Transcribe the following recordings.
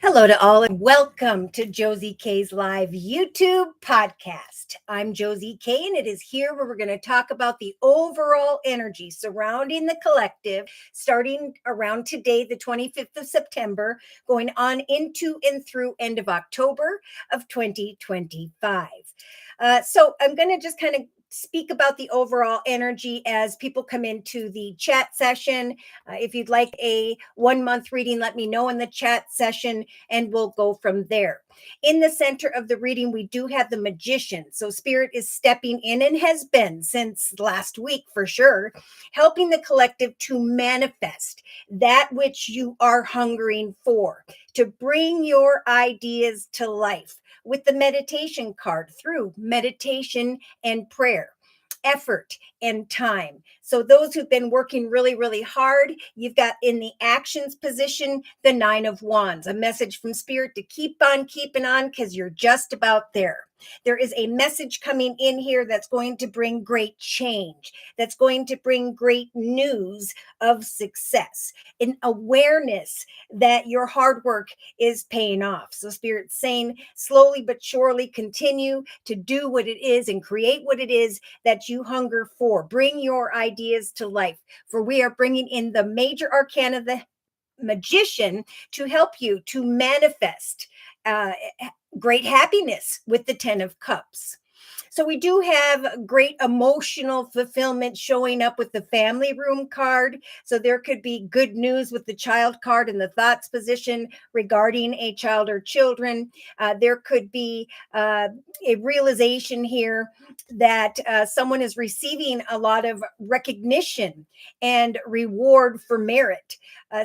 Hello to all and welcome to Josie K's live YouTube podcast. I'm Josie K and it is here where we're going to talk about the overall energy surrounding the collective starting around today, the 25th of September, going on into and through end of October of 2025. So I'm going to just kind of speak about the overall energy as people come into the chat session. If you'd like a 1 month reading, let me know in the chat session and we'll go from there. In the center of the reading, we do have the Magician. So Spirit is stepping in and has been since last week for sure, helping the collective to manifest that which you are hungering for, to bring your ideas to life with the meditation card through meditation and prayer, effort and time. So those who've been working really, really hard, you've got in the actions position, the 9 of Wands, a message from Spirit to keep on keeping on because you're just about there. There is a message coming in here that's going to bring great change, that's going to bring great news of success, an awareness that your hard work is paying off. So Spirit's saying slowly but surely continue to do what it is and create what it is that you hunger for. Bring your ideas to life, for we are bringing in the major arcana, the Magician, to help you to manifest great happiness with the 10 of Cups. So we do have great emotional fulfillment showing up with the family room card. So there could be good news with the child card in the thoughts position regarding a child or children. There could be a realization here that someone is receiving a lot of recognition and reward for merit.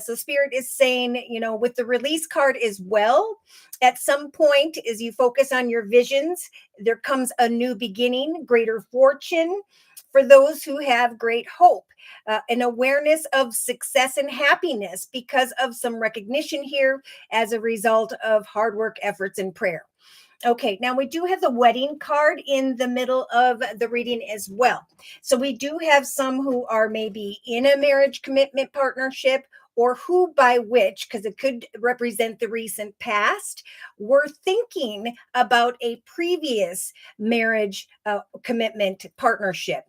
So Spirit is saying, with the release card as well, at some point, as you focus on your visions, there comes a new beginning, greater fortune for those who have great hope, an awareness of success and happiness because of some recognition here as a result of hard work, efforts, and prayer. Okay, now we do have the wedding card in the middle of the reading as well. So we do have some who are maybe in a marriage commitment partnership, or who by which, because it could represent the recent past, were thinking about a previous marriage commitment partnership.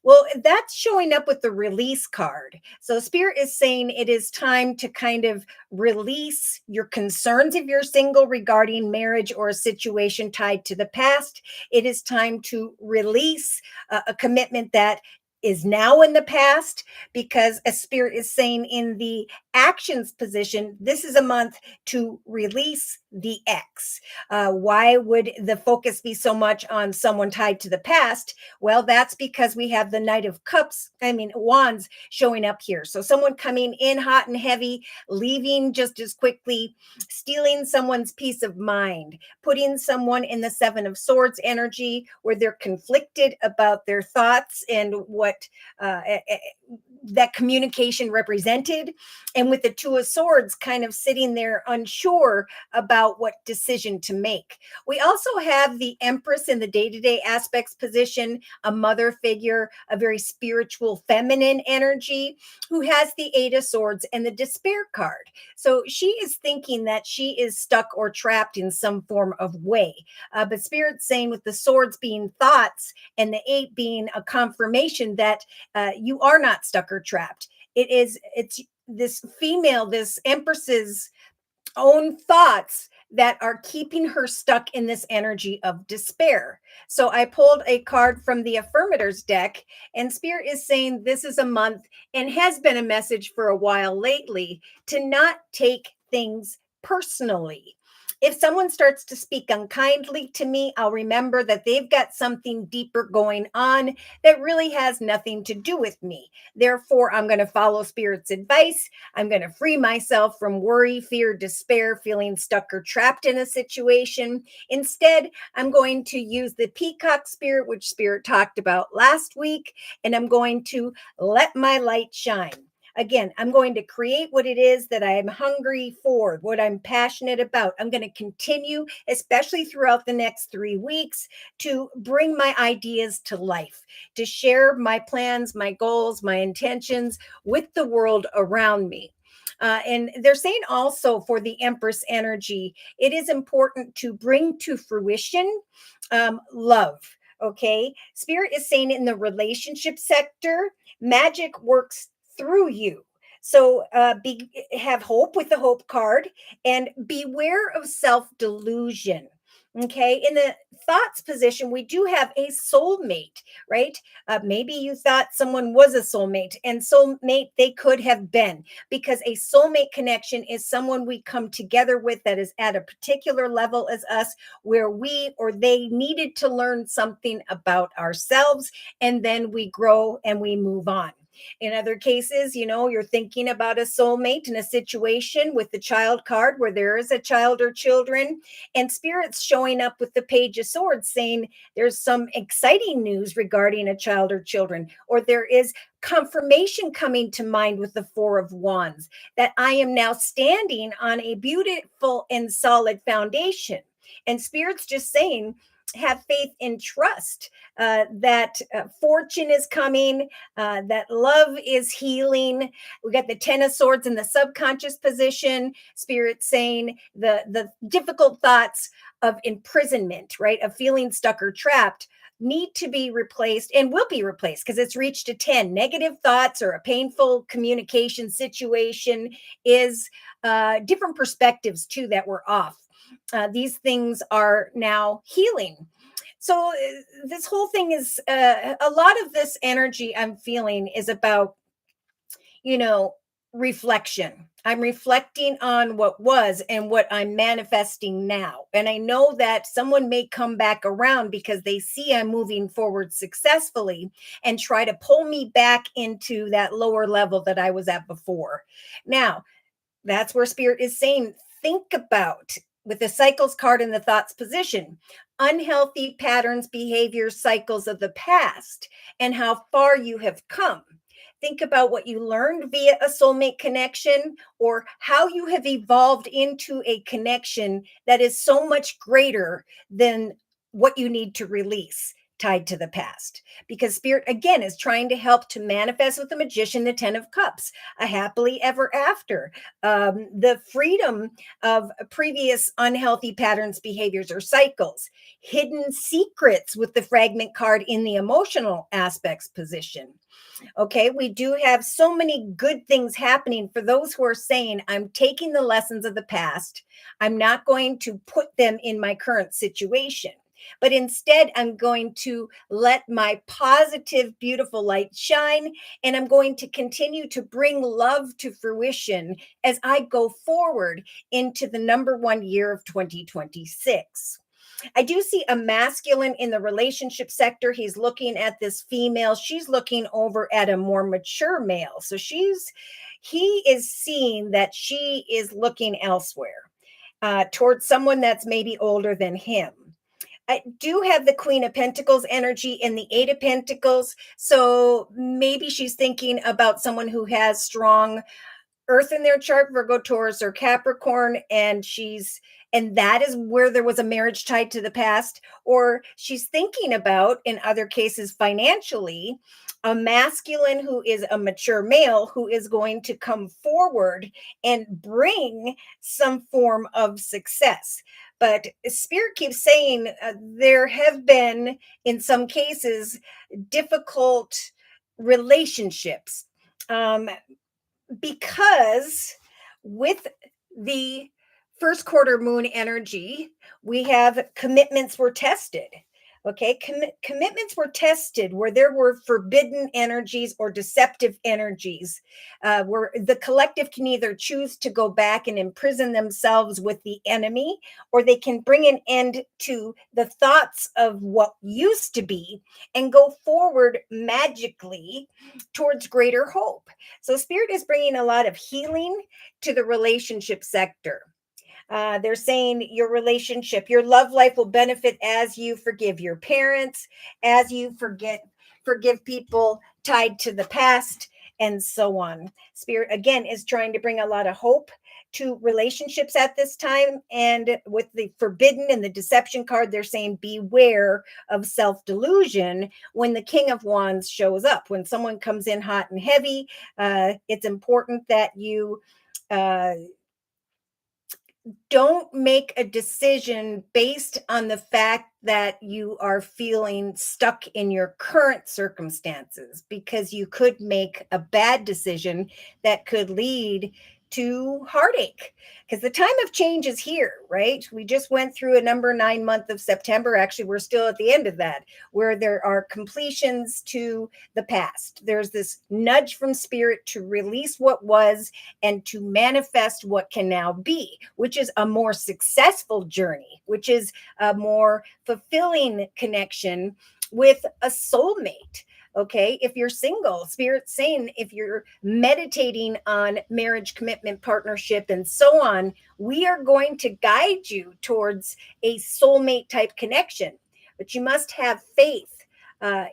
Well, that's showing up with the release card. So Spirit is saying it is time to kind of release your concerns if you're single regarding marriage or a situation tied to the past. It is time to release a commitment that is now in the past, because as Spirit is saying in the actions position, this is a month to release the ex. Why would the focus be so much on someone tied to the past? Well, that's because we have the Knight of Wands showing up here. So someone coming in hot and heavy, leaving just as quickly, stealing someone's peace of mind, putting someone in the Seven of Swords energy where they're conflicted about their thoughts and what that communication represented, and with the Two of Swords kind of sitting there unsure about what decision to make. We also have the Empress in the day-to-day aspects position, a mother figure, a very spiritual feminine energy, who has the Eight of Swords and the Despair card. So she is thinking that she is stuck or trapped in some form of way. But Spirit's saying with the swords being thoughts and the eight being a confirmation that you are not stuck or trapped. It's this female, this Empress's own thoughts that are keeping her stuck in this energy of despair. So I pulled a card from the Affirmators deck, and Spirit is saying this is a month, and has been a message for a while lately, to not take things personally. If someone starts to speak unkindly to me, I'll remember that they've got something deeper going on that really has nothing to do with me. Therefore, I'm going to follow Spirit's advice. I'm going to free myself from worry, fear, despair, feeling stuck or trapped in a situation. Instead, I'm going to use the Peacock Spirit, which Spirit talked about last week, and I'm going to let my light shine. Again, I'm going to create what it is that I am hungry for, what I'm passionate about. I'm going to continue, especially throughout the next 3 weeks, to bring my ideas to life, to share my plans, my goals, my intentions with the world around me. And they're saying also for the Empress energy, it is important to bring to fruition love. Okay. Spirit is saying in the relationship sector, magic works through you. So have hope with the hope card and beware of self delusion. Okay. In the thoughts position, we do have a soulmate, right? Maybe you thought someone was a soulmate, and soulmate they could have been, because a soulmate connection is someone we come together with that is at a particular level as us, where we or they needed to learn something about ourselves, and then we grow and we move on. In other cases, you're thinking about a soulmate in a situation with the child card where there is a child or children, and spirits showing up with the Page of Swords saying there's some exciting news regarding a child or children, or there is confirmation coming to mind with the Four of Wands that I am now standing on a beautiful and solid foundation. And spirits just saying, have faith and trust that fortune is coming, that love is healing. We got the Ten of Swords in the subconscious position. Spirit saying the difficult thoughts of imprisonment, right, of feeling stuck or trapped, need to be replaced and will be replaced because it's reached a 10. Negative thoughts or a painful communication situation is different perspectives too that were off. These things are now healing. So this whole thing is a lot of this energy I'm feeling is about, you know, reflection. I'm reflecting on what was and what I'm manifesting now. And I know that someone may come back around because they see I'm moving forward successfully and try to pull me back into that lower level that I was at before. Now, that's where spirit is saying, think about with the cycles card in the thoughts position, unhealthy patterns, behaviors, cycles of the past, and how far you have come. Think about what you learned via a soulmate connection or how you have evolved into a connection that is so much greater than what you need to release tied to the past. Because spirit, again, is trying to help to manifest with the magician, the 10 of cups, a happily ever after, the freedom of previous unhealthy patterns, behaviors, or cycles, hidden secrets with the fragment card in the emotional aspects position. Okay, we do have so many good things happening for those who are saying, I'm taking the lessons of the past, I'm not going to put them in my current situation. But instead, I'm going to let my positive, beautiful light shine, and I'm going to continue to bring love to fruition as I go forward into the number one year of 2026. I do see a masculine in the relationship sector. He's looking at this female. She's looking over at a more mature male. So he is seeing that she is looking elsewhere towards someone that's maybe older than him. I do have the Queen of Pentacles energy and the Eight of Pentacles. So maybe she's thinking about someone who has strong Earth in their chart, Virgo, Taurus, or Capricorn, and that is where there was a marriage tied to the past, or she's thinking about, in other cases, financially, a masculine who is a mature male who is going to come forward and bring some form of success. But Spirit keeps saying there have been, in some cases, difficult relationships. Because with the first quarter moon energy, we have commitments were tested. Okay, commitments were tested where there were forbidden energies or deceptive energies, where the collective can either choose to go back and imprison themselves with the enemy, or they can bring an end to the thoughts of what used to be and go forward magically towards greater hope. So, Spirit is bringing a lot of healing to the relationship sector. They're saying your relationship, your love life will benefit as you forgive your parents, as you forgive people tied to the past, and so on. Spirit, again, is trying to bring a lot of hope to relationships at this time. And with the forbidden and the deception card, they're saying beware of self-delusion when the King of Wands shows up. When someone comes in hot and heavy, it's important that you Uh, don't make a decision based on the fact that you are feeling stuck in your current circumstances, because you could make a bad decision that could lead to heartache. Because the time of change is here, right? We just went through a number 9 month of September. Actually, we're still at the end of that, where there are completions to the past. There's this nudge from spirit to release what was and to manifest what can now be, which is a more successful journey, which is a more fulfilling connection with a soulmate. Okay, if you're single, spirit's saying if you're meditating on marriage, commitment, partnership, and so on, we are going to guide you towards a soulmate type connection. But you must have faith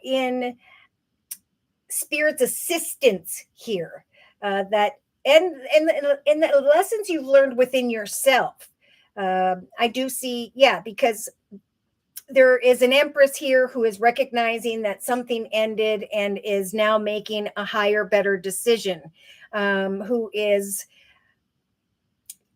in spirit's assistance here, that and the lessons you've learned within yourself. I do see, yeah, because there is an empress here who is recognizing that something ended and is now making a higher, better decision, who is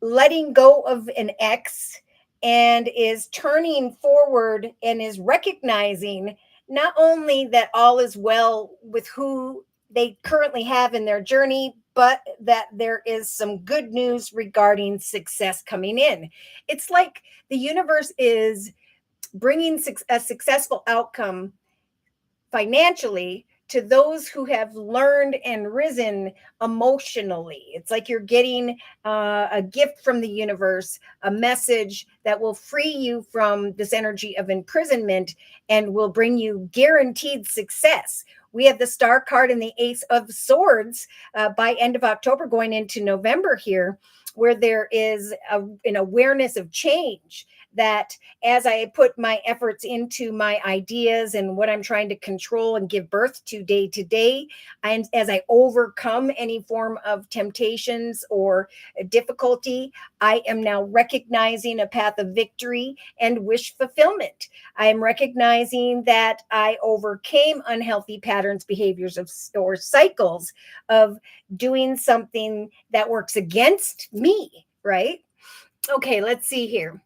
letting go of an ex and is turning forward and is recognizing not only that all is well with who they currently have in their journey, but that there is some good news regarding success coming in. It's like the universe is bringing a successful outcome financially to those who have learned and risen emotionally. It's like you're getting a gift from the universe, a message that will free you from this energy of imprisonment and will bring you guaranteed success. We have the star card and the ace of swords by end of October going into November here, where there is an awareness of change, that as I put my efforts into my ideas and what I'm trying to control and give birth to day, and as I overcome any form of temptations or difficulty, I am now recognizing a path of victory and wish fulfillment. I am recognizing that I overcame unhealthy patterns, behaviors of or cycles of doing something that works against me, right? Okay, let's see here.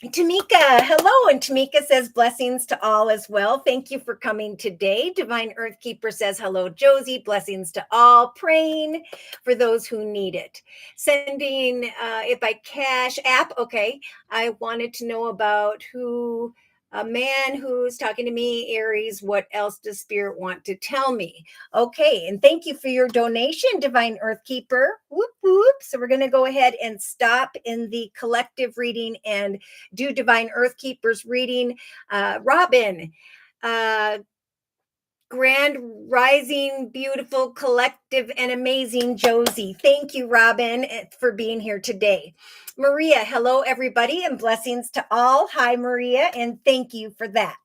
Tamika, hello. And Tamika says blessings to all as well. Thank you for coming today. Divine Earth Keeper says hello, Josie. Blessings to all. Praying for those who need it. Sending it by Cash App. Okay. I wanted to know about who. A man who's talking to me, Aries. What else does Spirit want to tell me? Okay, and thank you for your donation, Divine Earth Keeper. Whoop, whoop. So we're going to go ahead and stop in the collective reading and do Divine Earth Keepers reading. Robin, grand rising, beautiful, collective, and amazing Josie. Thank you, Robin, for being here today. Maria, hello, everybody, and blessings to all. Hi, Maria, and thank you for that.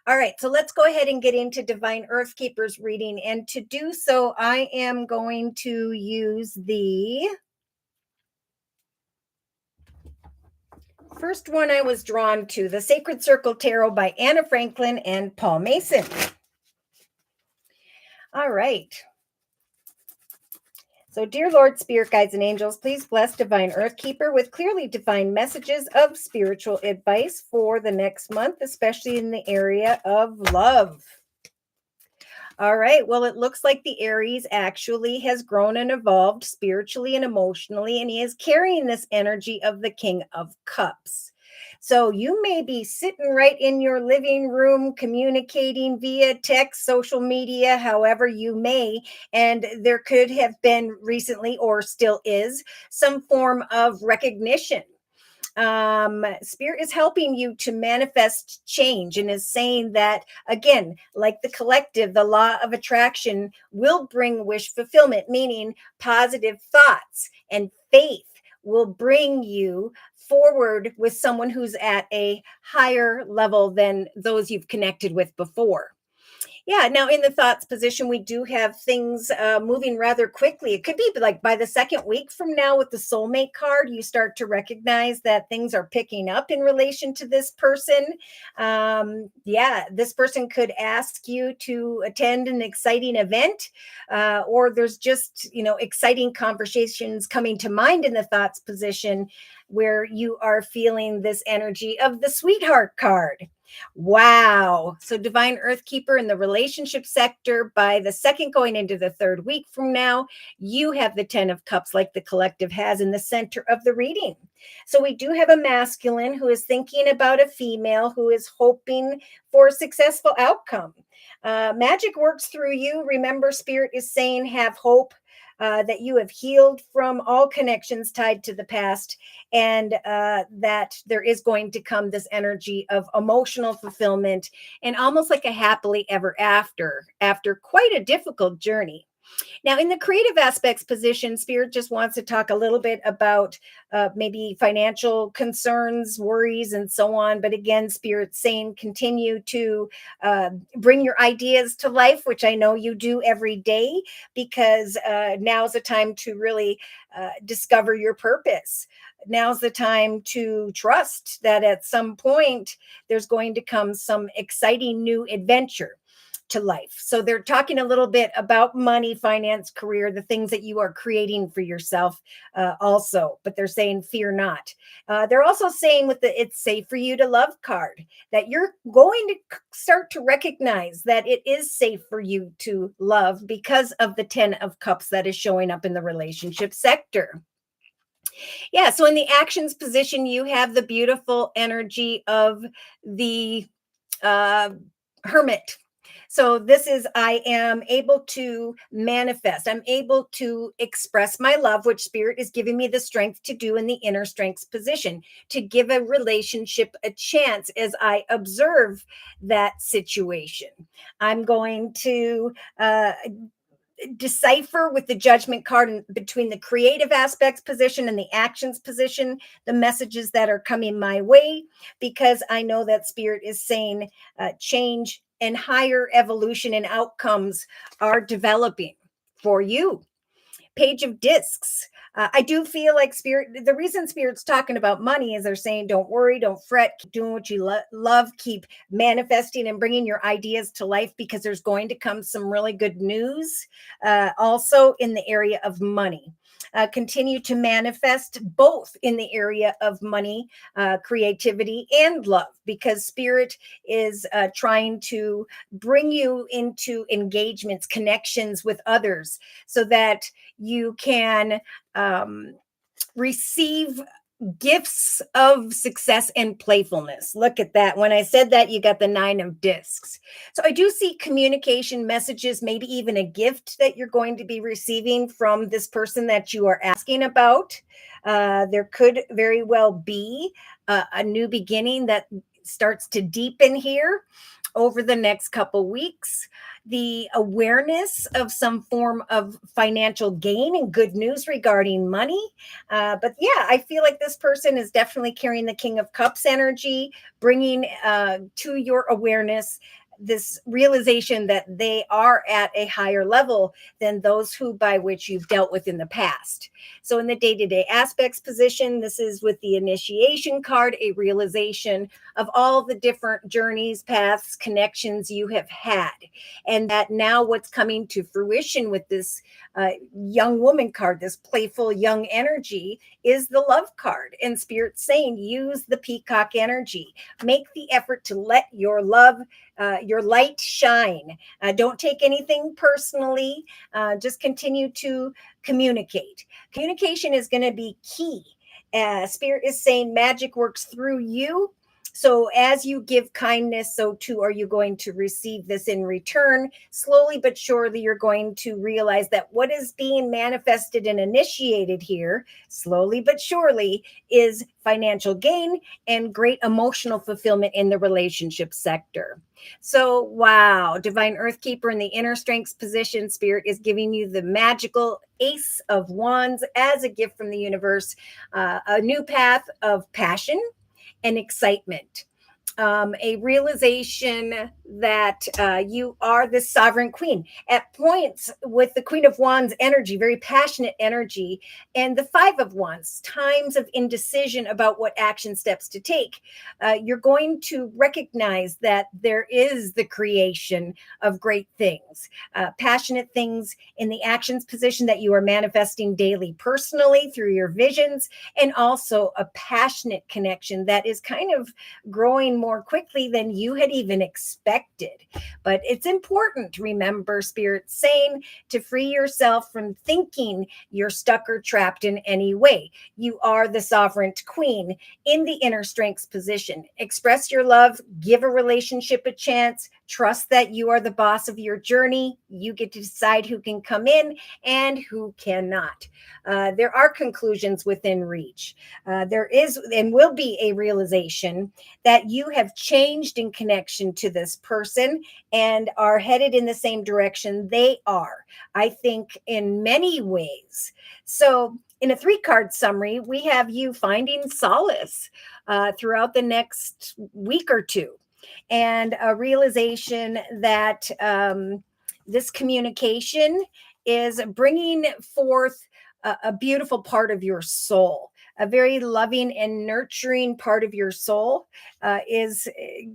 All right, so let's go ahead and get into Divine Earth Keepers reading. And to do so, I am going to use the first one I was drawn to, the Sacred Circle Tarot by Anna Franklin and Paul Mason. All right. So, dear Lord, Spirit Guides, and Angels, please bless Divine Earth Keeper with clearly defined messages of spiritual advice for the next month, especially in the area of love. All right. Well, it looks like the Aries actually has grown and evolved spiritually and emotionally, and he is carrying this energy of the King of Cups. So you may be sitting right in your living room, communicating via text, social media, however you may, and there could have been recently, or still is, some form of recognition. Spirit is helping you to manifest change and is saying that, again, like the collective, the law of attraction will bring wish fulfillment, meaning positive thoughts and faith will bring you forward with someone who's at a higher level than those you've connected with before. Yeah, now in the thoughts position, we do have things moving rather quickly. It could be like by the second week from now with the soulmate card, you start to recognize that things are picking up in relation to this person. Yeah, this person could ask you to attend an exciting event, or there's just, exciting conversations coming to mind in the thoughts position where you are feeling this energy of the sweetheart card. Wow. So divine earth keeper in the relationship sector by the second going into the third week from now, you have the 10 of cups like the collective has in the center of the reading. So we do have a masculine who is thinking about a female who is hoping for a successful outcome. Magic works through you. Remember, spirit is saying have hope. That you have healed from all connections tied to the past, and that there is going to come this energy of emotional fulfillment and almost like a happily ever after quite a difficult journey. Now, in the creative aspects position, Spirit just wants to talk a little bit about maybe financial concerns, worries, and so on. But again, Spirit's saying continue to bring your ideas to life, which I know you do every day, because now's the time to really discover your purpose. Now's the time to trust that at some point there's going to come some exciting new adventure to life. So they're talking a little bit about money, finance, career, the things that you are creating for yourself also. But they're saying fear not. They're also saying with the it's safe for you to love card that you're going to start to recognize that it is safe for you to love because of the 10 of cups that is showing up in the relationship sector. Yeah, so in the actions position, you have the beautiful energy of the uh, hermit. So this is I am able to manifest. I'm able to express my love, which spirit is giving me the strength to do in the inner strengths position, to give a relationship a chance as I observe that situation. I'm going to decipher with the judgment card between the creative aspects position and the actions position the messages that are coming my way, because I know that spirit is saying change and higher evolution and outcomes are developing for you. Page of discs. I do feel like spirit, the reason spirit's talking about money is they're saying, don't worry, don't fret, keep doing what you love, keep manifesting and bringing your ideas to life, because there's going to come some really good news also in the area of money. Continue to manifest both in the area of money, creativity, and love, because spirit is trying to bring you into engagements, connections with others, so that you can um, receive gifts of success and playfulness. Look at that. When I said that, you got the 9 of discs. So I do see communication messages, maybe even a gift that you're going to be receiving from this person that you are asking about. There could very well be a new beginning that starts to deepen here over the next couple weeks. The awareness of some form of financial gain and good news regarding money. But yeah, I feel like this person is definitely carrying the King of Cups energy, bringing to your awareness this realization that they are at a higher level than those who by which you've dealt with in the past. So in the day-to-day aspects position, this is with the initiation card, a realization of all the different journeys, paths, connections you have had, and that now what's coming to fruition with this young woman card, this playful young energy, is the love card. And spirit saying use the peacock energy, make the effort to let your love, your light shine. Don't take anything personally. Just continue to communicate. Communication is going to be key. Spirit is saying magic works through you. So as you give kindness, so too are you going to receive this in return. Slowly but surely, you're going to realize that what is being manifested and initiated here, slowly but surely, is financial gain and great emotional fulfillment in the relationship sector. So, wow, Divine Earth Keeper in the inner strengths position, Spirit is giving you the magical Ace of Wands as a gift from the universe, a new path of passion and excitement. a realization that you are the sovereign queen. At points with the Queen of Wands energy, very passionate energy, and the Five of Wands, times of indecision about what action steps to take, you're going to recognize that there is the creation of great things, passionate things in the actions position that you are manifesting daily personally through your visions, and also a passionate connection that is kind of growing more quickly than you had even expected. But it's important, remember, Spirit saying, to free yourself from thinking you're stuck or trapped in any way. You are the sovereign queen in the inner strengths position. Express your love, give a relationship a chance, trust that you are the boss of your journey. You get to decide who can come in and who cannot. There are conclusions within reach. There is and will be a realization that you have changed in connection to this person and are headed in the same direction they are, I think, in many ways. So, in a 3-card summary, we have you finding solace throughout the next week or two, and a realization that this communication is bringing forth a beautiful part of your soul. A very loving and nurturing part of your soul is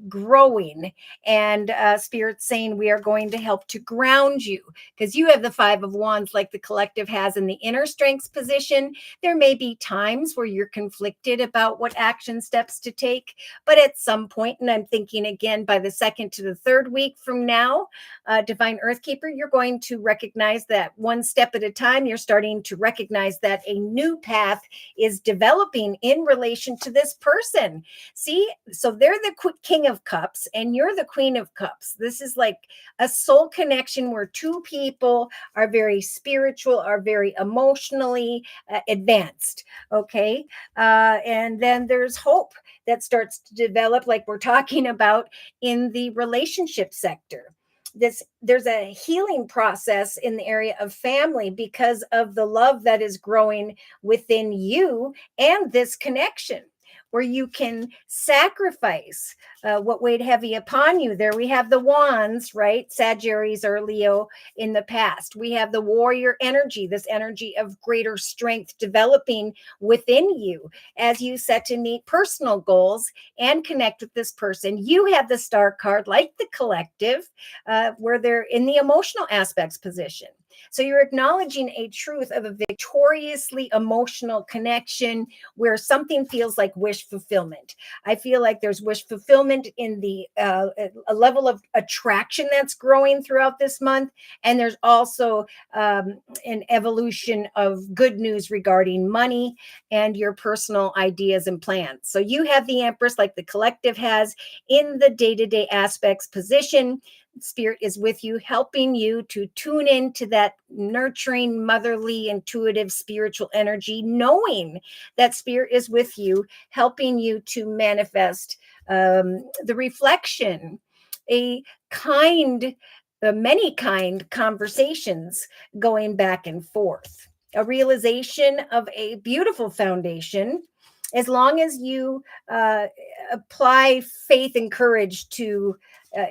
growing, and Spirit saying we are going to help to ground you, because you have the Five of Wands like the collective has in the inner strengths position. There may be times where you're conflicted about what action steps to take, but at some point, and I'm thinking again by the second to the third week from now, Divine Earthkeeper, you're going to recognize that one step at a time, you're starting to recognize that a new path is developing in relation to this person. See, so they're the King of Cups and you're the Queen of Cups. This is like a soul connection where two people are very spiritual, are very emotionally advanced. Okay. And then there's hope that starts to develop, like we're talking about in the relationship sector. There's a healing process in the area of family because of the love that is growing within you and this connection, where you can sacrifice what weighed heavy upon you. There we have the wands, right? Sagittarius or Leo in the past. We have the warrior energy, this energy of greater strength developing within you as you set to meet personal goals and connect with this person. You have the star card, like the collective, where they're in the emotional aspects position. So you're acknowledging a truth of a victoriously emotional connection where something feels like wish fulfillment. I feel like there's wish fulfillment in the a level of attraction that's growing throughout this month. And there's also an evolution of good news regarding money and your personal ideas and plans. So you have the Empress, like the collective has, in the day-to-day aspects position. Spirit is with you, helping you to tune into that nurturing, motherly, intuitive, spiritual energy, knowing that Spirit is with you, helping you to manifest the reflection, a kind, many kind conversations going back and forth, a realization of a beautiful foundation. As long as you apply faith and courage to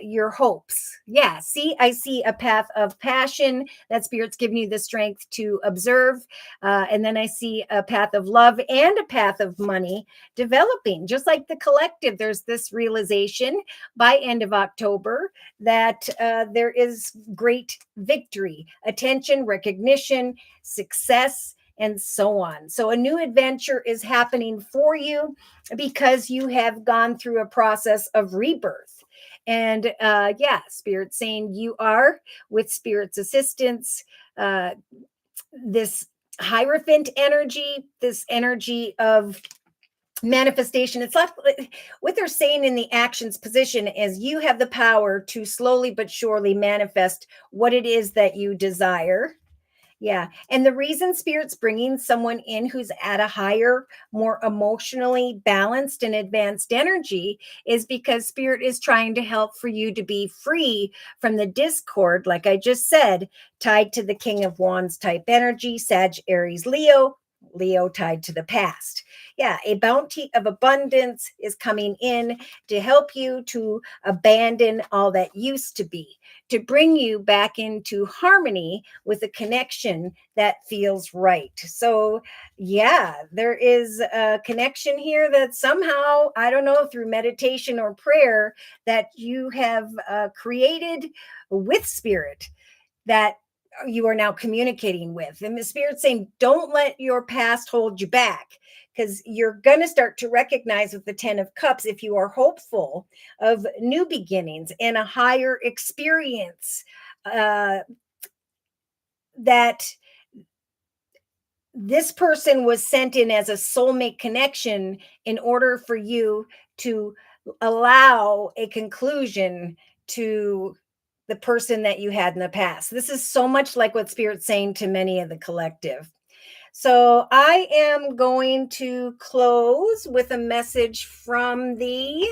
your hopes. Yeah, see, I see a path of passion that Spirit's giving you the strength to observe. And then I see a path of love and a path of money developing. Just like the collective, there's this realization by end of October that there is great victory, attention, recognition, success, and so on. So a new adventure is happening for you because you have gone through a process of rebirth. And yeah, Spirit's saying you are, with Spirit's assistance, this Hierophant energy, this energy of manifestation. It's like what they're saying in the actions position is you have the power to slowly but surely manifest what it is that you desire. Yeah. And the reason Spirit's bringing someone in who's at a higher, more emotionally balanced and advanced energy is because Spirit is trying to help for you to be free from the discord, like I just said, tied to the King of Wands type energy, Sag, Aries, Leo, Leo tied to the past. Yeah, a bounty of abundance is coming in to help you to abandon all that used to be, to bring you back into harmony with a connection that feels right. So, yeah, there is a connection here that somehow, I don't know, through meditation or prayer, that you have created with spirit, that you are now communicating with. And the spirit's saying, don't let your past hold you back, because you're going to start to recognize with the 10 of Cups, if you are hopeful of new beginnings and a higher experience, that this person was sent in as a soulmate connection in order for you to allow a conclusion to the person that you had in the past. This is so much like what Spirit's saying to many of the collective. So I am going to close with a message from the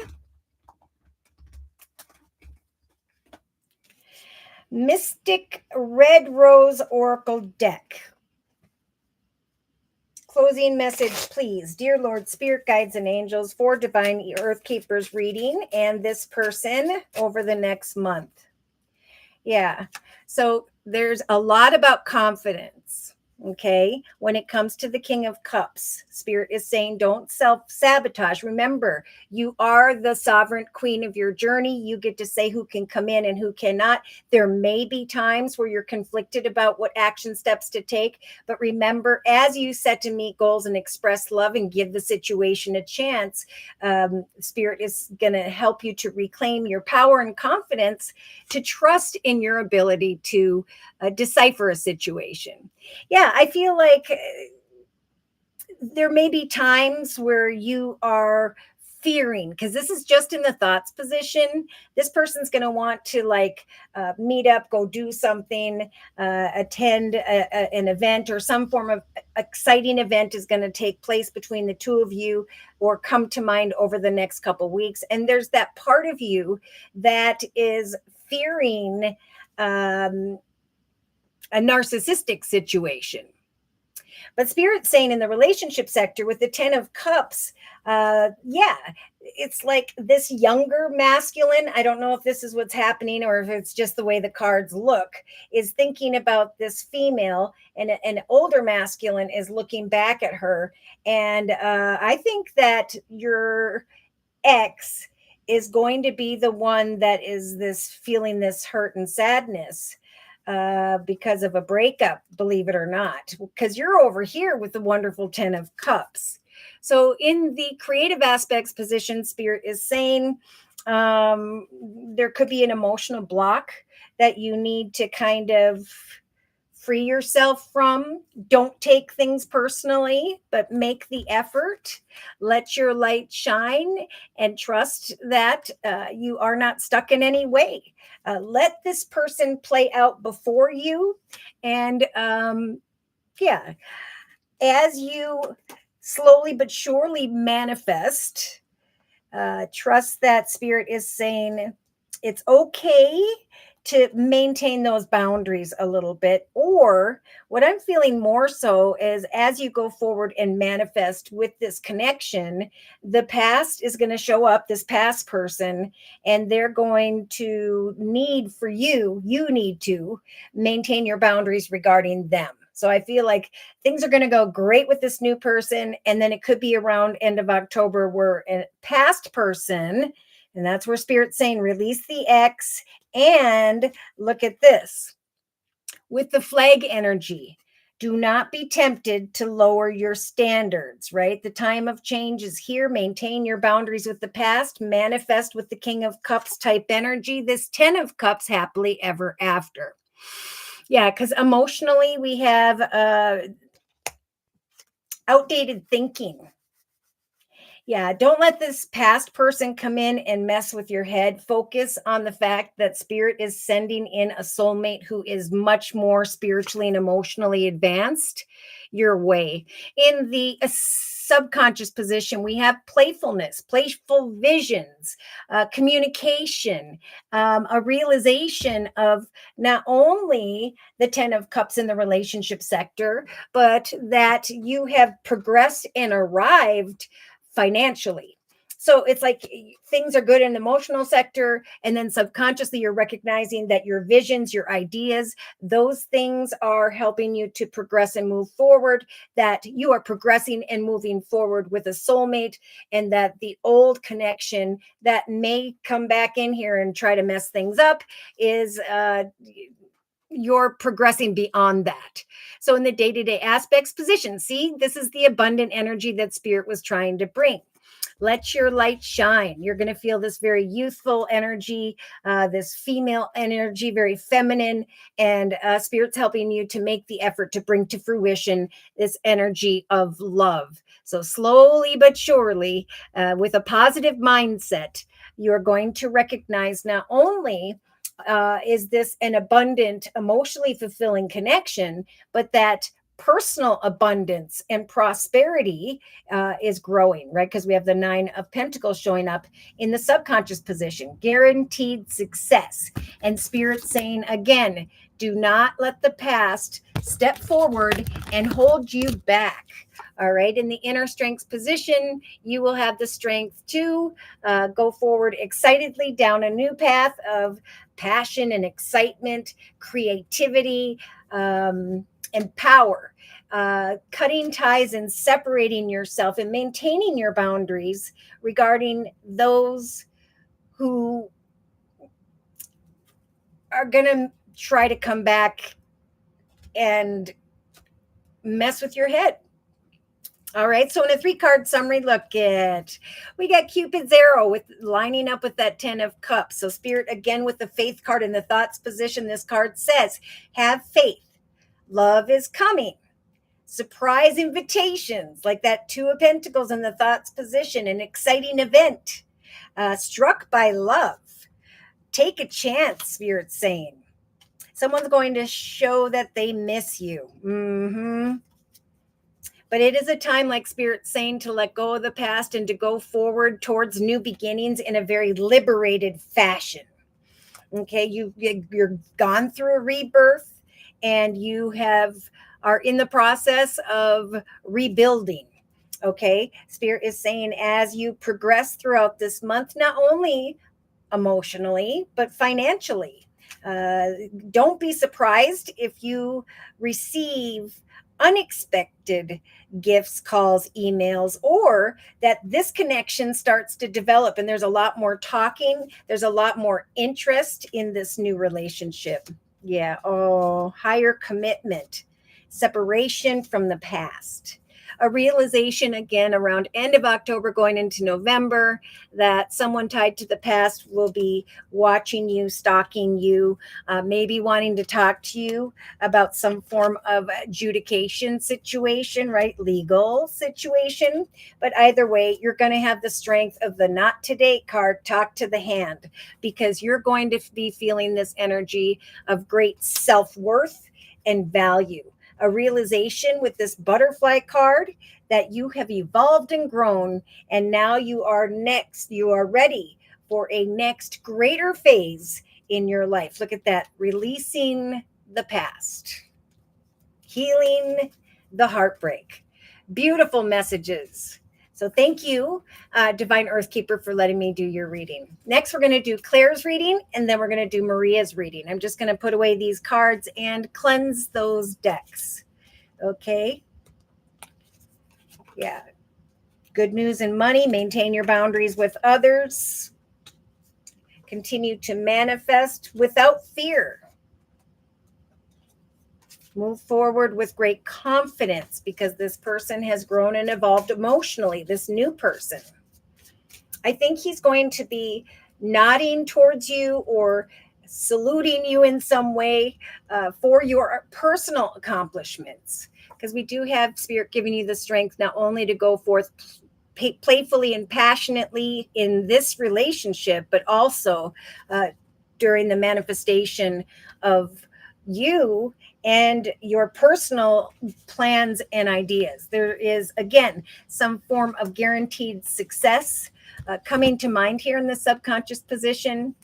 Mystic Red Rose Oracle deck. Closing message, please. Dear Lord, Spirit Guides and Angels, for Divine Earth Keepers reading and this person over the next month. Yeah. So there's a lot about confidence. Okay. When it comes to the King of Cups, Spirit is saying don't self-sabotage. Remember, you are the sovereign queen of your journey. You get to say who can come in and who cannot. There may be times where you're conflicted about what action steps to take. But remember, as you set to meet goals and express love and give the situation a chance, Spirit is going to help you to reclaim your power and confidence, to trust in your ability to decipher a situation. Yeah, I feel like there may be times where you are fearing, because this is just in the thoughts position. This person's going to want to meet up, go do something, attend an event, or some form of exciting event is going to take place between the two of you or come to mind over the next couple weeks. And there's that part of you that is fearing a narcissistic situation. But Spirit's saying in the relationship sector with the 10 of Cups, yeah, it's like this younger masculine. I don't know if this is what's happening or if it's just the way the cards look, is thinking about this female, and an older masculine is looking back at her. And I think that your ex is going to be the one that is this feeling this hurt and sadness because of a breakup, believe it or not, because you're over here with the wonderful 10 of Cups. So in the creative aspects position, Spirit is saying there could be an emotional block that you need to kind of free yourself from. Don't take things personally, but make the effort. Let your light shine and trust that you are not stuck in any way. Let this person play out before you. And yeah, as you slowly but surely manifest, trust that Spirit is saying it's okay to maintain those boundaries a little bit. Or what I'm feeling more so is, as you go forward and manifest with this connection, the past is going to show up, this past person, and they're going to need for you need to maintain your boundaries regarding them. So I feel like things are going to go great with this new person. And then it could be around end of October where a past person, and that's where Spirit's saying release the ex. And look at this with the flag energy. Do not be tempted to lower your standards, right? The time of change is here. Maintain your boundaries with the past. Manifest with the King of Cups type energy. This 10 of Cups, happily ever after. Yeah, because emotionally we have outdated thinking. Yeah, don't let this past person come in and mess with your head. Focus on the fact that Spirit is sending in a soulmate who is much more spiritually and emotionally advanced your way. In the subconscious position, we have playfulness, playful visions, communication, a realization of not only the 10 of cups in the relationship sector, but that you have progressed and arrived financially. So it's like things are good in the emotional sector, and then subconsciously you're recognizing that your visions, your ideas, those things are helping you to progress and move forward, that you are progressing and moving forward with a soulmate, and that the old connection that may come back in here and try to mess things up is you're progressing beyond that. So in the day-to-day aspects position, see, this is the abundant energy that spirit was trying to bring. Let your light shine. You're going to feel this very youthful energy, this female energy, very feminine, and spirit's helping you to make the effort to bring to fruition this energy of love. So slowly but surely, with a positive mindset, you're going to recognize not only is this an abundant, emotionally fulfilling connection, but that personal abundance and prosperity is growing, right? Because we have the 9 of Pentacles showing up in the subconscious position, guaranteed success. And spirit saying again, do not let the past step forward and hold you back. All right. In the inner strength position, you will have the strength to go forward excitedly down a new path of passion and excitement, creativity, and power. Cutting ties and separating yourself and maintaining your boundaries regarding those who are going to try to come back and mess with your head. All right. So in a 3-card summary, look at, we got Cupid's arrow with lining up with that 10 of cups. So spirit, again, with the faith card in the thoughts position, this card says, have faith. Love is coming. Surprise invitations like that 2 of Pentacles in the thoughts position, an exciting event. Struck by love. Take a chance, spirit's saying. Someone's going to show that they miss you. But it is a time, like spirit's saying, to let go of the past and to go forward towards new beginnings in a very liberated fashion. Okay, you're gone through a rebirth, and you are in the process of rebuilding. Okay, spirit is saying as you progress throughout this month, not only emotionally but financially, don't be surprised if you receive unexpected gifts, calls, emails, or that this connection starts to develop and there's a lot more talking, there's a lot more interest in this new relationship. Yeah. Oh, higher commitment, separation from the past. A realization again around end of October going into November that someone tied to the past will be watching you, stalking you, maybe wanting to talk to you about some form of adjudication situation, right? Legal situation. But either way, you're going to have the strength of the not to date card, talk to the hand, because you're going to be feeling this energy of great self-worth and value. A realization with this butterfly card that you have evolved and grown, and now you are ready for a next greater phase in your life. Look at that, releasing the past, healing the heartbreak. Beautiful messages. So thank you, Divine Earthkeeper, for letting me do your reading. Next, we're going to do Claire's reading, and then we're going to do Maria's reading. I'm just going to put away these cards and cleanse those decks. Okay. Yeah. Good news and money. Maintain your boundaries with others. Continue to manifest without fear. Move forward with great confidence because this person has grown and evolved emotionally, this new person. I think he's going to be nodding towards you or saluting you in some way for your personal accomplishments, because we do have spirit giving you the strength not only to go forth playfully and passionately in this relationship, but also during the manifestation of you and your personal plans and ideas. There is, again, some form of guaranteed success coming to mind here in the subconscious position,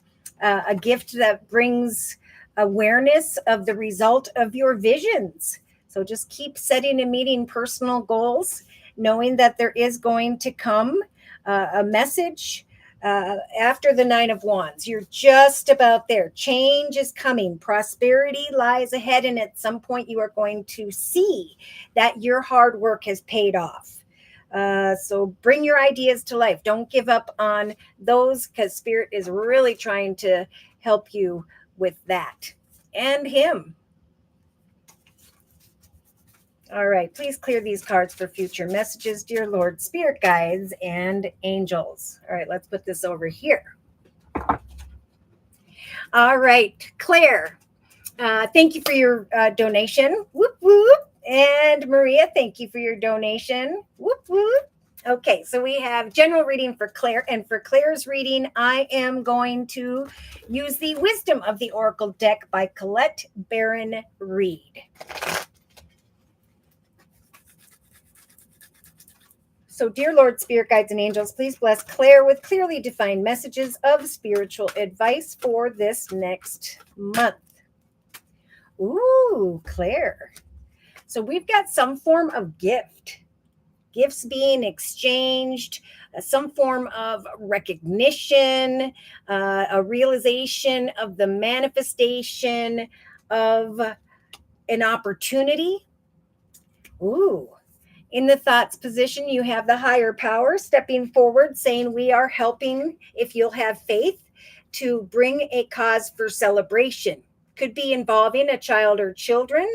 a gift that brings awareness of the result of your visions. So just keep setting and meeting personal goals, knowing that there is going to come a message after the Nine of Wands. You're just about there. Change is coming. Prosperity lies ahead. And at some point, you are going to see that your hard work has paid off. So bring your ideas to life. Don't give up on those, because Spirit is really trying to help you with that and him. All right, please clear these cards for future messages, dear Lord, spirit guides, and angels. All right, let's put this over here. All right, Claire, thank you for your donation. Whoop, whoop. And Maria, thank you for your donation. Whoop, whoop. Okay, so we have general reading for Claire. And for Claire's reading, I am going to use the Wisdom of the Oracle deck by Colette Baron Reed. So, dear Lord, spirit guides, and angels, please bless Claire with clearly defined messages of spiritual advice for this next month. Ooh, Claire. So we've got some form of gift. Gifts being exchanged, some form of recognition, a realization of the manifestation of an opportunity. Ooh. In the thoughts position, you have the higher power stepping forward, saying, we are helping, if you'll have faith, to bring a cause for celebration. Could be involving a child or children,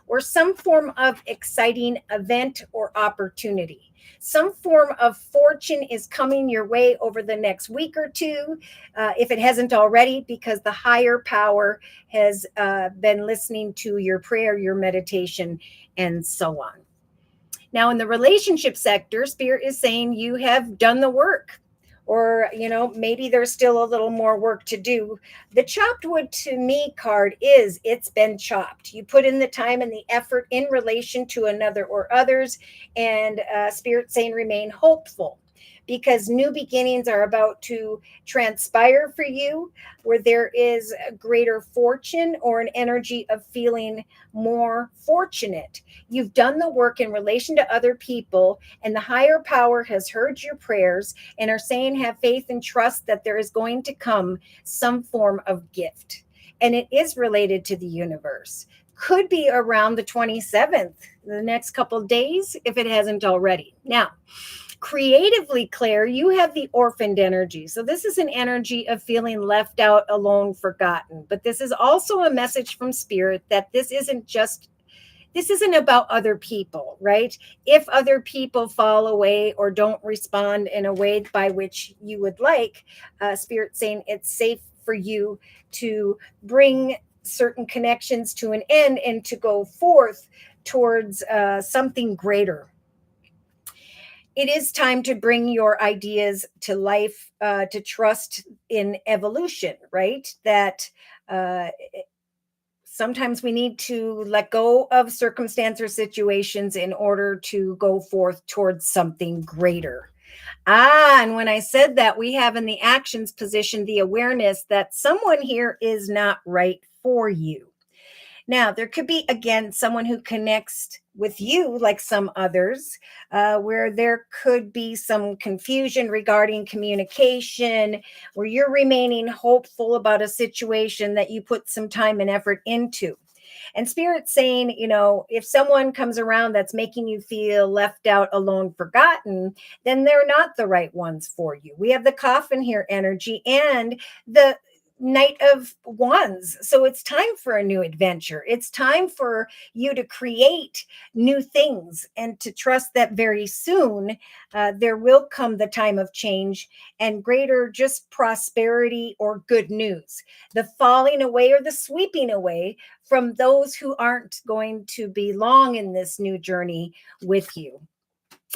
or some form of exciting event or opportunity. Some form of fortune is coming your way over the next week or two, if it hasn't already, because the higher power has been listening to your prayer, your meditation, and so on. Now, in the relationship sector, Spirit is saying you have done the work, or, maybe there's still a little more work to do. The chopped wood to me card is it's been chopped. You put in the time and the effort in relation to another or others, and Spirit saying remain hopeful, because new beginnings are about to transpire for you, where there is a greater fortune or an energy of feeling more fortunate. You've done the work in relation to other people, and the higher power has heard your prayers and are saying have faith and trust that there is going to come some form of gift. And it is related to the universe. Could be around the 27th, the next couple of days, if it hasn't already. Now, creatively, Claire, you have the orphaned energy. So this is an energy of feeling left out, alone, forgotten. But this is also a message from Spirit that this isn't about other people, right? If other people fall away or don't respond in a way by which you would like, Spirit saying it's safe for you to bring certain connections to an end and to go forth towards something greater. It is time to bring your ideas to life, to trust in evolution, right? That sometimes we need to let go of circumstance or situations in order to go forth towards something greater. And when I said that, we have in the actions position the awareness that someone here is not right for you. Now, there could be, again, someone who connects with you like some others, where there could be some confusion regarding communication, where you're remaining hopeful about a situation that you put some time and effort into. And Spirit's saying, if someone comes around that's making you feel left out, alone, forgotten, then they're not the right ones for you. We have the coffin here energy and the Knight of Wands. So it's time for a new adventure. It's time for you to create new things and to trust that very soon there will come the time of change and greater just prosperity or good news. The falling away or the sweeping away from those who aren't going to be long in this new journey with you.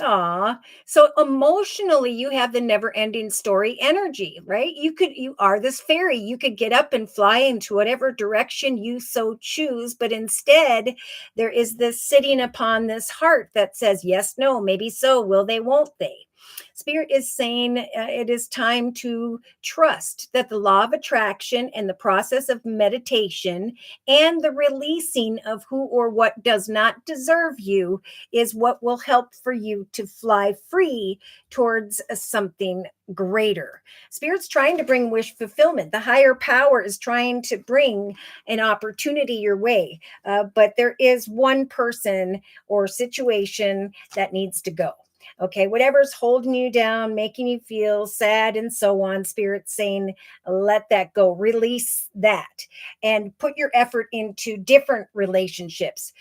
Aw. So emotionally, you have the never ending story energy, right? You are this fairy. You could get up and fly into whatever direction you so choose. But instead, there is this sitting upon this heart that says, yes, no, maybe so. Will they, won't they? Spirit is saying it is time to trust that the law of attraction and the process of meditation and the releasing of who or what does not deserve you is what will help for you to fly free towards something greater. Spirit's trying to bring wish fulfillment. The higher power is trying to bring an opportunity your way. But there is one person or situation that needs to go. Okay, whatever's holding you down, making you feel sad, and so on, Spirit's saying, let that go, release that, and put your effort into different relationships.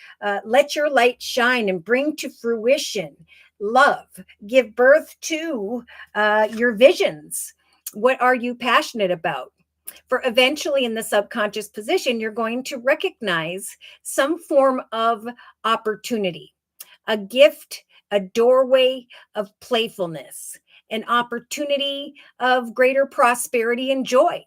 Let your light shine and bring to fruition love. Give birth to your visions. What are you passionate about? For eventually, in the subconscious position, you're going to recognize some form of opportunity, a gift, a doorway of playfulness, an opportunity of greater prosperity and joy.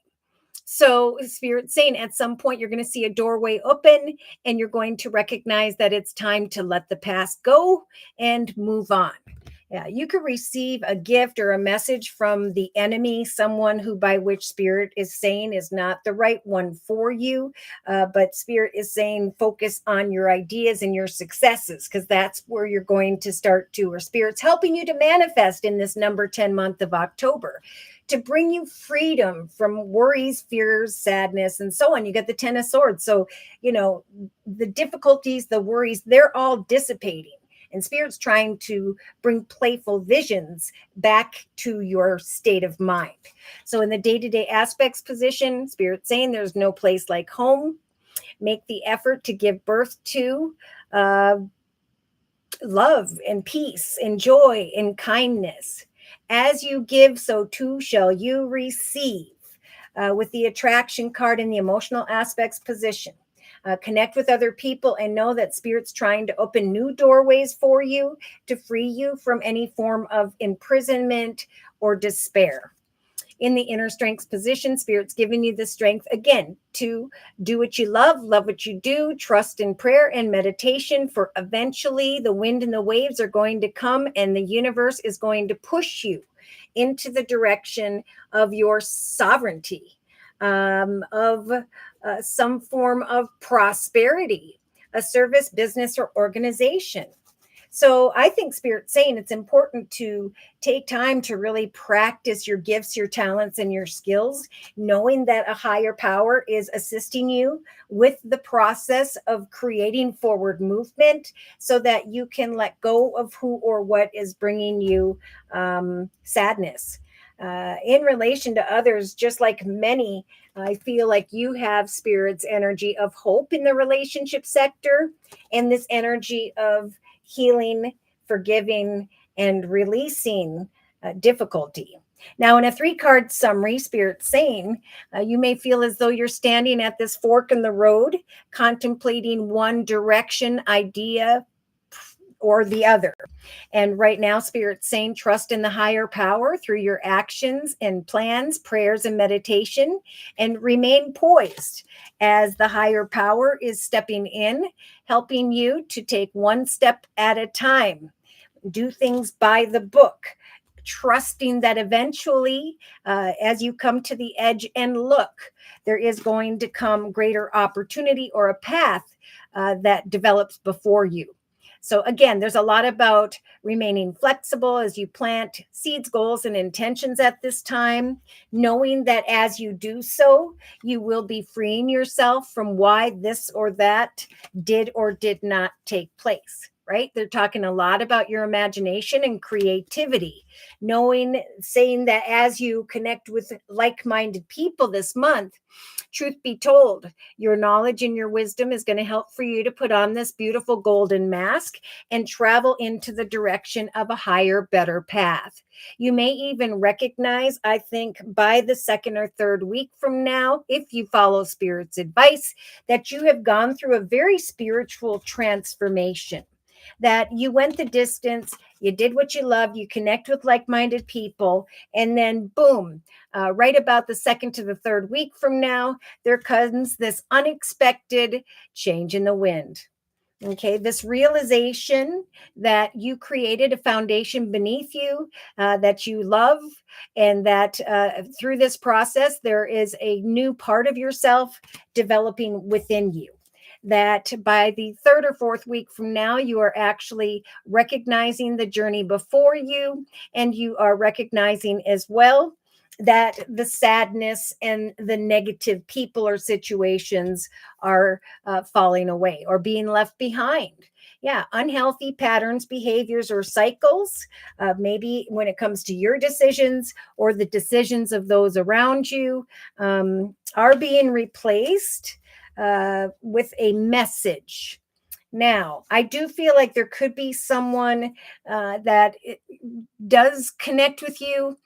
So, Spirit's saying at some point you're going to see a doorway open and you're going to recognize that it's time to let the past go and move on. Yeah, you could receive a gift or a message from the enemy, someone who by which Spirit is saying is not the right one for you. But Spirit is saying focus on your ideas and your successes because that's where you're going to start to, or Spirit's helping you to manifest in this number 10 month of October to bring you freedom from worries, fears, sadness, and so on. You get the 10 of Swords. So, the difficulties, the worries, they're all dissipating. And Spirit's trying to bring playful visions back to your state of mind. So, in the day to day aspects position, Spirit's saying there's no place like home. Make the effort to give birth to uh, love and peace and joy and kindness. As you give, so too shall you receive. With the attraction card in the emotional aspects position. Connect with other people and know that Spirit's trying to open new doorways for you to free you from any form of imprisonment or despair. In the inner strength position, Spirit's giving you the strength again to do what you love what you do, trust in prayer and meditation, for eventually the wind and the waves are going to come and the universe is going to push you into the direction of your sovereignty, of some form of prosperity, a service, business, or organization. So I think Spirit's saying it's important to take time to really practice your gifts, your talents, and your skills, knowing that a higher power is assisting you with the process of creating forward movement so that you can let go of who or what is bringing you sadness. In relation to others, just like many, I feel like you have Spirit's energy of hope in the relationship sector and this energy of healing, forgiving, and releasing difficulty. Now, in a 3 card summary, Spirit saying, you may feel as though you're standing at this fork in the road, contemplating one direction, idea, or the other. And right now, Spirit's saying, trust in the higher power through your actions and plans, prayers, and meditation, and remain poised as the higher power is stepping in, helping you to take one step at a time, do things by the book, trusting that eventually, as you come to the edge and look, there is going to come greater opportunity or a path that develops before you. So again, there's a lot about remaining flexible as you plant seeds, goals, and intentions at this time, knowing that as you do so, you will be freeing yourself from why this or that did or did not take place. Right? They're talking a lot about your imagination and creativity, saying that as you connect with like-minded people this month, truth be told, your knowledge and your wisdom is going to help for you to put on this beautiful golden mask and travel into the direction of a higher, better path. You may even recognize, I think, by the 2nd or 3rd week from now, if you follow Spirit's advice, that you have gone through a very spiritual transformation. that you went the distance, you did what you love, you connect with like-minded people, and then boom, right about the second to the third week from now, there comes this unexpected change in the wind. Okay, this realization that you created a foundation beneath you that you love, and that through this process, there is a new part of yourself developing within you. That by the third or fourth week from now, you are actually recognizing the journey before you, and you are recognizing as well that the sadness and the negative people or situations are falling away or being left behind. Yeah, unhealthy patterns, behaviors, or cycles, maybe when it comes to your decisions or the decisions of those around you, are being replaced with a message. Now, I do feel like there could be someone that does connect with you,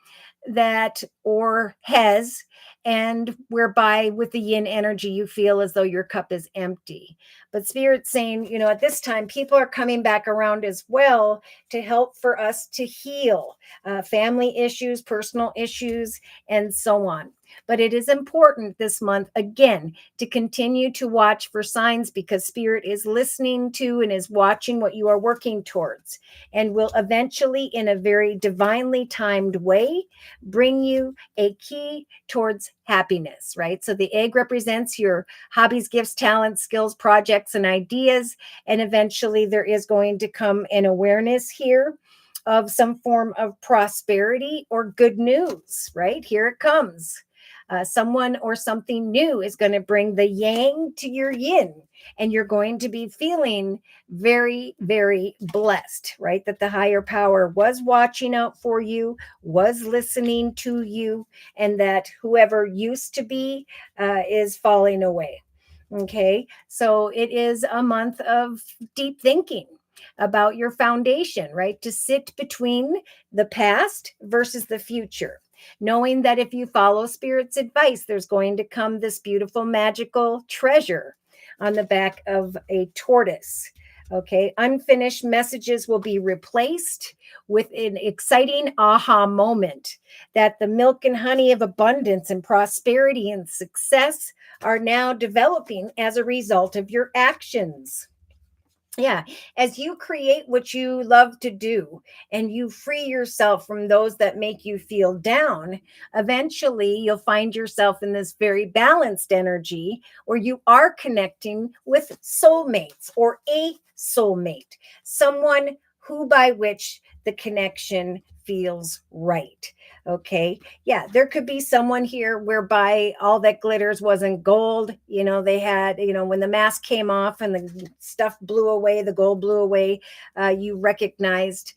that or has, and whereby with the yin energy you feel as though your cup is empty. But spirit's saying, at this time people are coming back around as well to help for us to heal family issues, personal issues, and so on. But it is important this month, again, to continue to watch for signs, because spirit is listening to and is watching what you are working towards, and will eventually, in a very divinely timed way, bring you a key towards happiness, right? So the egg represents your hobbies, gifts, talents, skills, projects, and ideas. And eventually there is going to come an awareness here of some form of prosperity or good news, right? Here it comes. Someone or something new is going to bring the yang to your yin, and you're going to be feeling very, very blessed, right? That the higher power was watching out for you, was listening to you, and that whoever used to be is falling away. Okay, so it is a month of deep thinking about your foundation, right? To sit between the past versus the future, knowing that if you follow spirit's advice, there's going to come this beautiful, magical treasure on the back of a tortoise. Okay, unfinished messages will be replaced with an exciting aha moment, that the milk and honey of abundance and prosperity and success are now developing as a result of your actions. Yeah, as you create what you love to do and you free yourself from those that make you feel down, eventually you'll find yourself in this very balanced energy where you are connecting with soulmates or a soulmate, someone who by which the connection feels right. Okay. Yeah, there could be someone here whereby all that glitters wasn't gold. They had, when the mask came off and the stuff blew away, the gold blew away, you recognized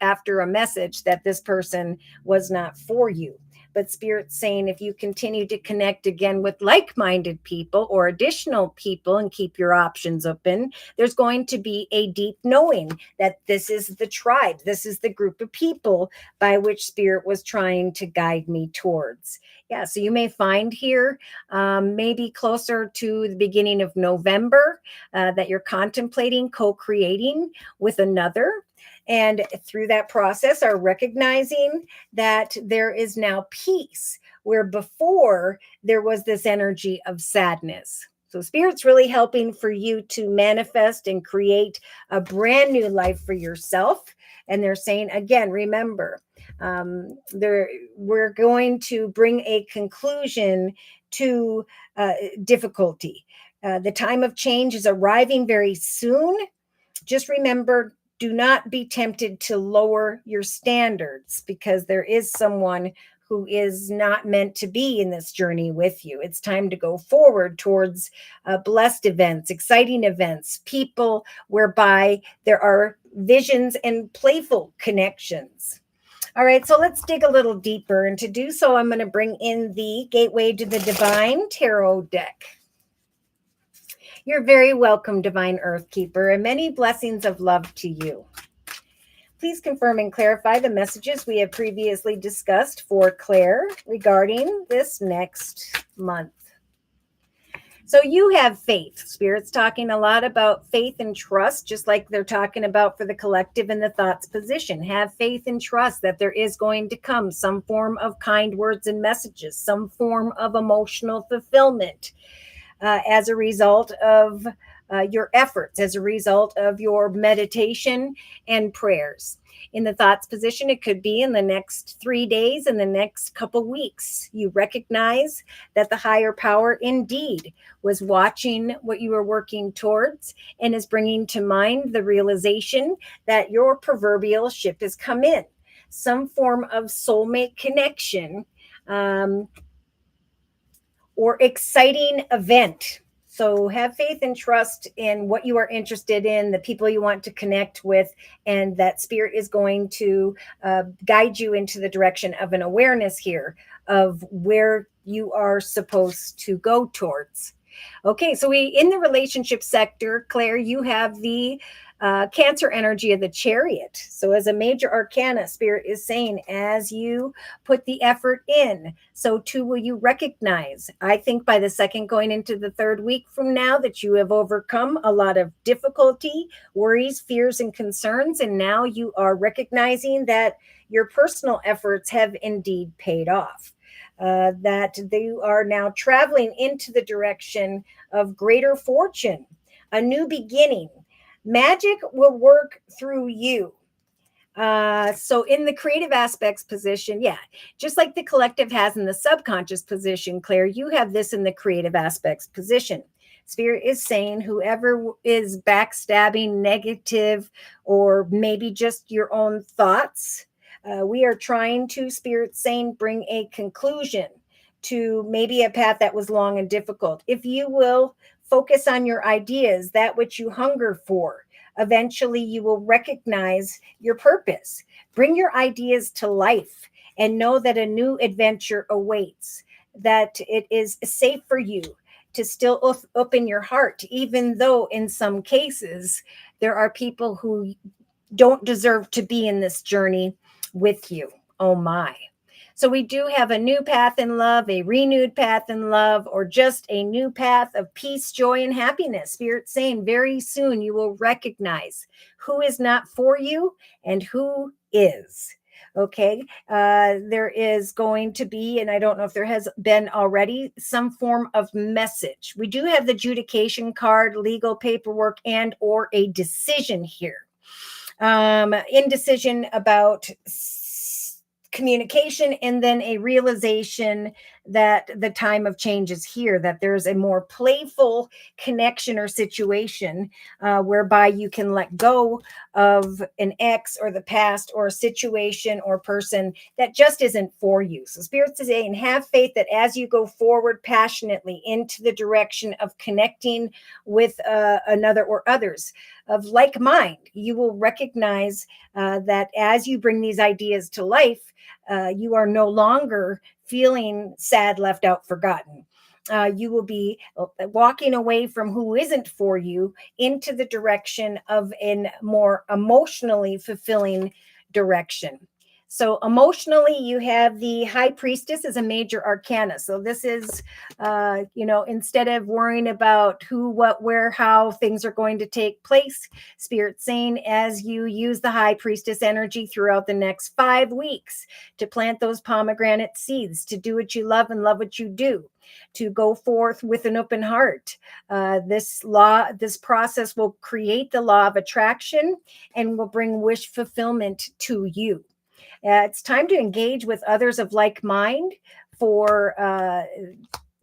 after a message that this person was not for you. But spirit's saying, if you continue to connect again with like-minded people or additional people and keep your options open, there's going to be a deep knowing that this is the tribe, this is the group of people by which spirit was trying to guide me towards. Yeah, so you may find here, maybe closer to the beginning of November, that you're contemplating co-creating with another. And through that process are recognizing that there is now peace, where before there was this energy of sadness. So spirit's really helping for you to manifest and create a brand new life for yourself. And they're saying, again, remember, we're going to bring a conclusion to difficulty. The time of change is arriving very soon. Just remember, do not be tempted to lower your standards, because there is someone who is not meant to be in this journey with you. It's time to go forward towards blessed events, exciting events, people whereby there are visions and playful connections. All right, so let's dig a little deeper. And to do so, I'm going to bring in the Gateway to the Divine Tarot deck. You're very welcome, Divine Earth Keeper, and many blessings of love to you. Please confirm and clarify the messages we have previously discussed for Claire regarding this next month. So you have faith. Spirit's talking a lot about faith and trust, just like they're talking about for the collective in the thoughts position. Have faith and trust that there is going to come some form of kind words and messages, some form of emotional fulfillment as a result of your efforts, as a result of your meditation and prayers. In the thoughts position, it could be in the next 3 days, in the next couple weeks. You recognize that the higher power indeed was watching what you were working towards and is bringing to mind the realization that your proverbial ship has come in. Some form of soulmate connection or exciting event. So have faith and trust in what you are interested in, the people you want to connect with, and that spirit is going to guide you into the direction of an awareness here of where you are supposed to go towards. Okay, so in the relationship sector, Claire, you have the Cancer energy of the Chariot. So as a major arcana, Spirit is saying, as you put the effort in, so too will you recognize. I think by the second going into the third week from now that you have overcome a lot of difficulty, worries, fears, and concerns. And now you are recognizing that your personal efforts have indeed paid off. That they are now traveling into the direction of greater fortune, a new beginning. Magic will work through you. So in the creative aspects position, yeah, just like the collective has in the subconscious position, Claire, you have this in the creative aspects position. Spirit is saying whoever is backstabbing, negative, or maybe just your own thoughts, we are trying to, Spirit saying, bring a conclusion to maybe a path that was long and difficult. If you will focus on your ideas, that which you hunger for, eventually you will recognize your purpose. Bring your ideas to life and know that a new adventure awaits, that it is safe for you to still open your heart, even though in some cases there are people who don't deserve to be in this journey with you. Oh my. So we do have a new path in love, a renewed path in love, or just a new path of peace, joy, and happiness. Spirit saying very soon you will recognize who is not for you and who is. Okay, there is going to be, and I don't know if there has been already, some form of message. We do have the adjudication card, legal paperwork, and or a decision here. Indecision about communication, and then a realization that the time of change is here, that there's a more playful connection or situation whereby you can let go of an ex or the past or a situation or person that just isn't for you. So Spirit's saying, have faith that as you go forward passionately into the direction of connecting with another or others of like mind, you will recognize that as you bring these ideas to life, you are no longer feeling sad, left out, forgotten. You will be walking away from who isn't for you into the direction of a more emotionally fulfilling direction. So emotionally, you have the High Priestess as a major arcana. So this is, instead of worrying about who, what, where, how things are going to take place, Spirit saying as you use the High Priestess energy throughout the next 5 weeks to plant those pomegranate seeds, to do what you love and love what you do, to go forth with an open heart. This process will create the law of attraction and will bring wish fulfillment to you. It's time to engage with others of like mind for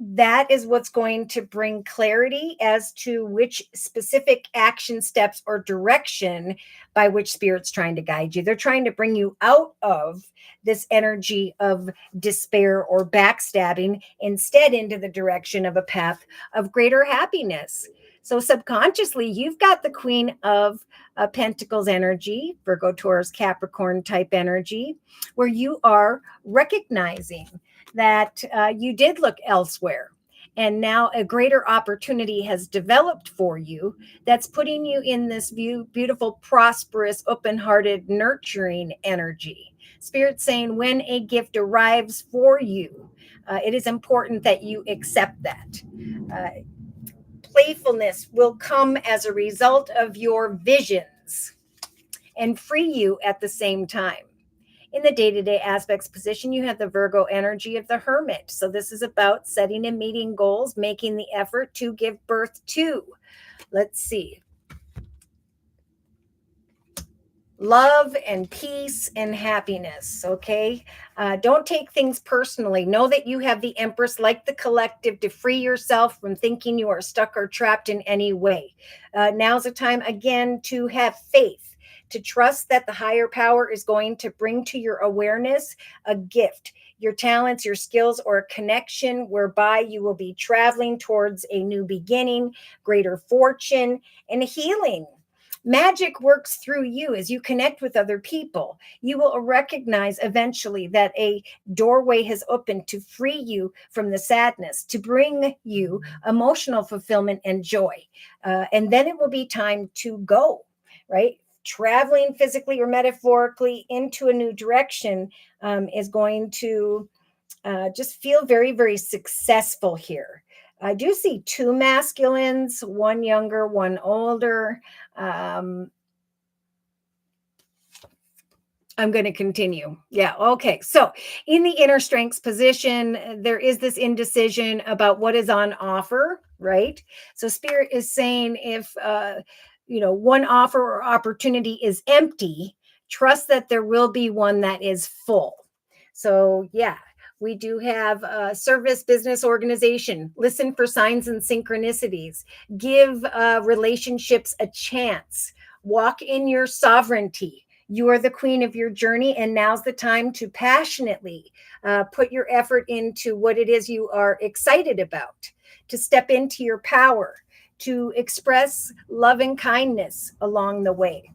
that is what's going to bring clarity as to which specific action steps or direction by which Spirit's trying to guide you. They're trying to bring you out of this energy of despair or backstabbing, instead into the direction of a path of greater happiness. So subconsciously, you've got the Queen of Pentacles energy, Virgo, Taurus, Capricorn type energy, where you are recognizing that you did look elsewhere. And now a greater opportunity has developed for you that's putting you in this beautiful, prosperous, open-hearted, nurturing energy. Spirit saying when a gift arrives for you, it is important that you accept that. playfulness will come as a result of your visions and free you at the same time. In the day-to-day aspects position, you have the Virgo energy of the Hermit. So this is about setting and meeting goals, making the effort to give birth to. Let's see. Love and peace and happiness. Okay. Don't take things personally. Know that you have the Empress, like the collective, to free yourself from thinking you are stuck or trapped in any way. Now's the time again to have faith, to trust that the higher power is going to bring to your awareness a gift, your talents, your skills, or a connection whereby you will be traveling towards a new beginning, greater fortune, and healing. Magic works through you as you connect with other people. You will recognize eventually that a doorway has opened to free you from the sadness, to bring you emotional fulfillment and joy. And then it will be time to go, right? Traveling physically or metaphorically into a new direction is going to just feel very, very successful here. I do see two masculines, one younger, one older. I'm going to continue. Yeah. Okay. So in the inner strengths position, there is this indecision about what is on offer, right? So Spirit is saying if, one offer or opportunity is empty, trust that there will be one that is full. So yeah, we do have a service, business, organization. Listen for signs and synchronicities. Give relationships a chance. Walk in your sovereignty. You are the queen of your journey, and now's the time to passionately put your effort into what it is you are excited about, to step into your power, to express love and kindness along the way.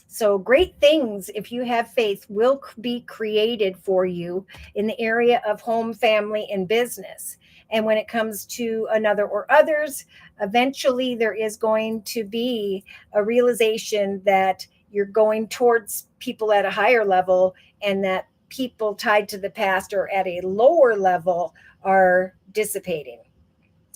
So great things, if you have faith, will be created for you in the area of home, family, and business. And when it comes to another or others, eventually there is going to be a realization that you're going towards people at a higher level, and that people tied to the past or at a lower level are dissipating.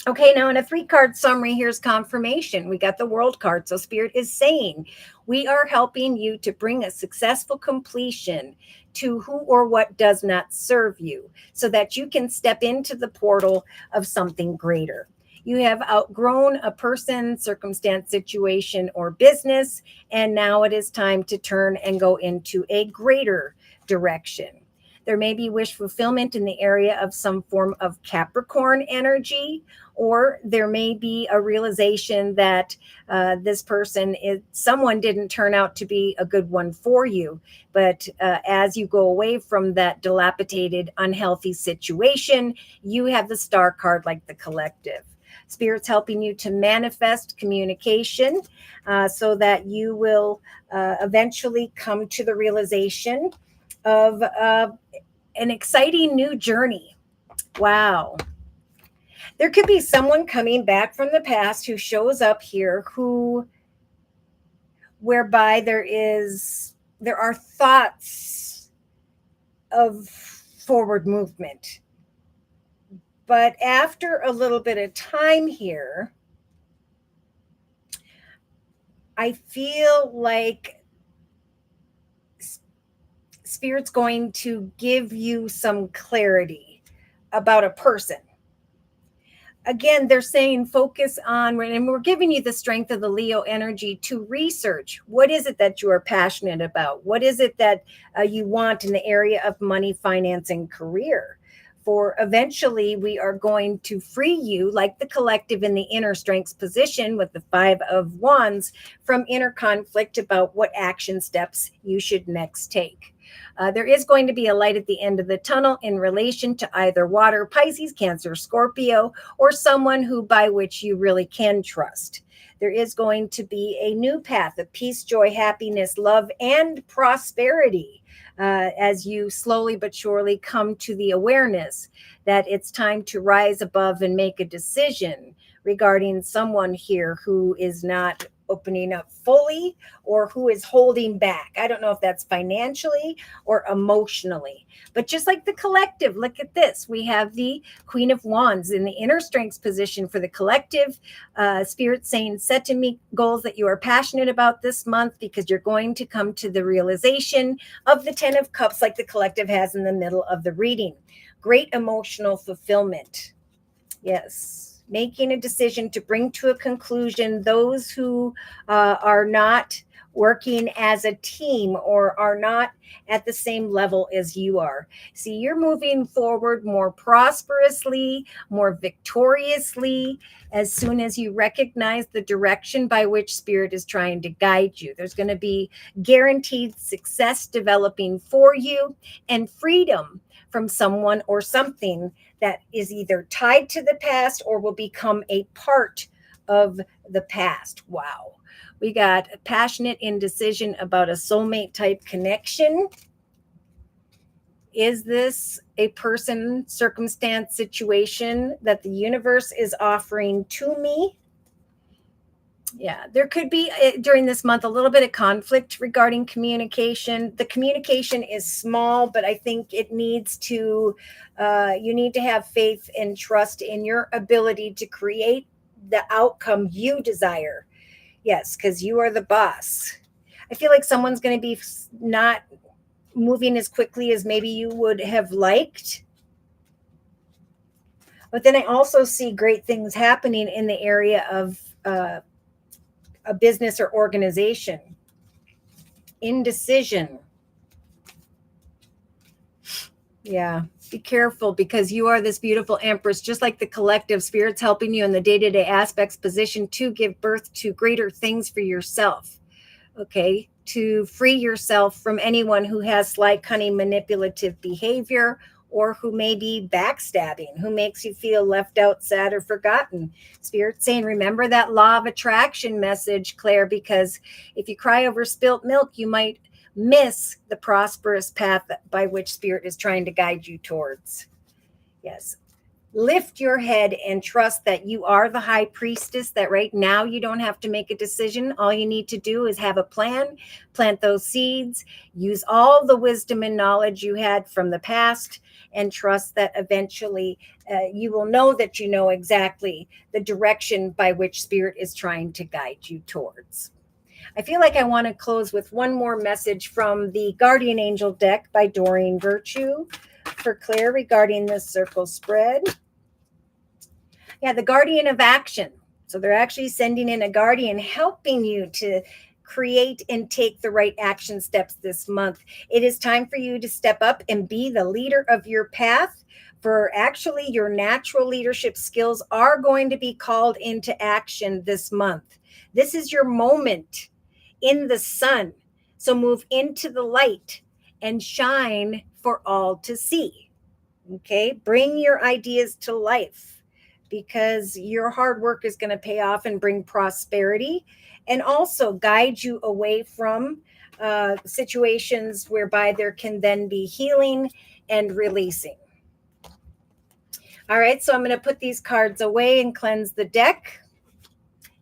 Okay, now in a 3-card summary, here's confirmation. We got the World card. So Spirit is saying, we are helping you to bring a successful completion to who or what does not serve you, so that you can step into the portal of something greater. You have outgrown a person, circumstance, situation, or business, and now it is time to turn and go into a greater direction. There may be wish fulfillment in the area of some form of Capricorn energy, or there may be a realization that this person someone didn't turn out to be a good one for you. But as you go away from that dilapidated, unhealthy situation, you have the Star card, like the collective. Spirit's helping you to manifest communication so that you will eventually come to the realization of an exciting new journey. Wow. There could be someone coming back from the past who shows up here whereby there are thoughts of forward movement. But after a little bit of time here, I feel like Spirit's going to give you some clarity about a person. Again, they're saying focus on, and we're giving you the strength of the Leo energy to research. What is it that you are passionate about? What is it that you want in the area of money, finance, and career? For eventually, we are going to free you, like the collective in the inner strengths position with the 5 of Wands, from inner conflict about what action steps you should next take. There is going to be a light at the end of the tunnel in relation to either water, Pisces, Cancer, Scorpio, or someone who by which you really can trust. There is going to be a new path of peace, joy, happiness, love, and prosperity as you slowly but surely come to the awareness that it's time to rise above and make a decision regarding someone here who is not opening up fully or who is holding back. I don't know if that's financially or emotionally. But just like the collective, look at this. We have the Queen of Wands in the inner strengths position for the collective. Spirit saying, set to meet goals that you are passionate about this month, because you're going to come to the realization of the 10 of Cups like the collective has in the middle of the reading. Great emotional fulfillment. Yes. Making a decision to bring to a conclusion those who are not working as a team or are not at the same level as you are. See, you're moving forward more prosperously, more victoriously, as soon as you recognize the direction by which Spirit is trying to guide you. There's going to be guaranteed success developing for you and freedom from someone or something that is either tied to the past or will become a part of the past. Wow. We got a passionate indecision about a soulmate type connection. Is this a person, circumstance, situation that the universe is offering to me? Yeah, there could be during this month a little bit of conflict regarding communication. The communication is small, but I think it needs to, you need to have faith and trust in your ability to create the outcome you desire. Yes, because you are the boss. I feel like someone's going to be not moving as quickly as maybe you would have liked. But then I also see great things happening in the area of a business or organization. Indecision. Yeah, be careful, because you are this beautiful Empress, just like the collective. Spirit's helping you in the day-to-day aspects position to give birth to greater things for yourself. Okay, to free yourself from anyone who has slight, cunning, manipulative behavior, or who may be backstabbing, who makes you feel left out, sad, or forgotten. Spirit saying, remember that law of attraction message, Claire, because if you cry over spilt milk, you might miss the prosperous path by which Spirit is trying to guide you towards. Yes. Lift your head and trust that you are the high priestess, that right now you don't have to make a decision. All you need to do is have a plan, plant those seeds, use all the wisdom and knowledge you had from the past, and trust that eventually you will know that you know exactly the direction by which Spirit is trying to guide you towards. I feel like I want to close with one more message from the Guardian Angel deck by Doreen Virtue for Claire regarding this circle spread. Yeah, the guardian of action. So they're actually sending in a guardian helping you to create and take the right action steps this month. It is time for you to step up and be the leader of your path. For actually, your natural leadership skills are going to be called into action this month. This is your moment in the sun. So move into the light and shine for all to see. Okay, bring your ideas to life, because your hard work is going to pay off and bring prosperity, and also guide you away from situations whereby there can then be healing and releasing. All right, so I'm going to put these cards away and cleanse the deck.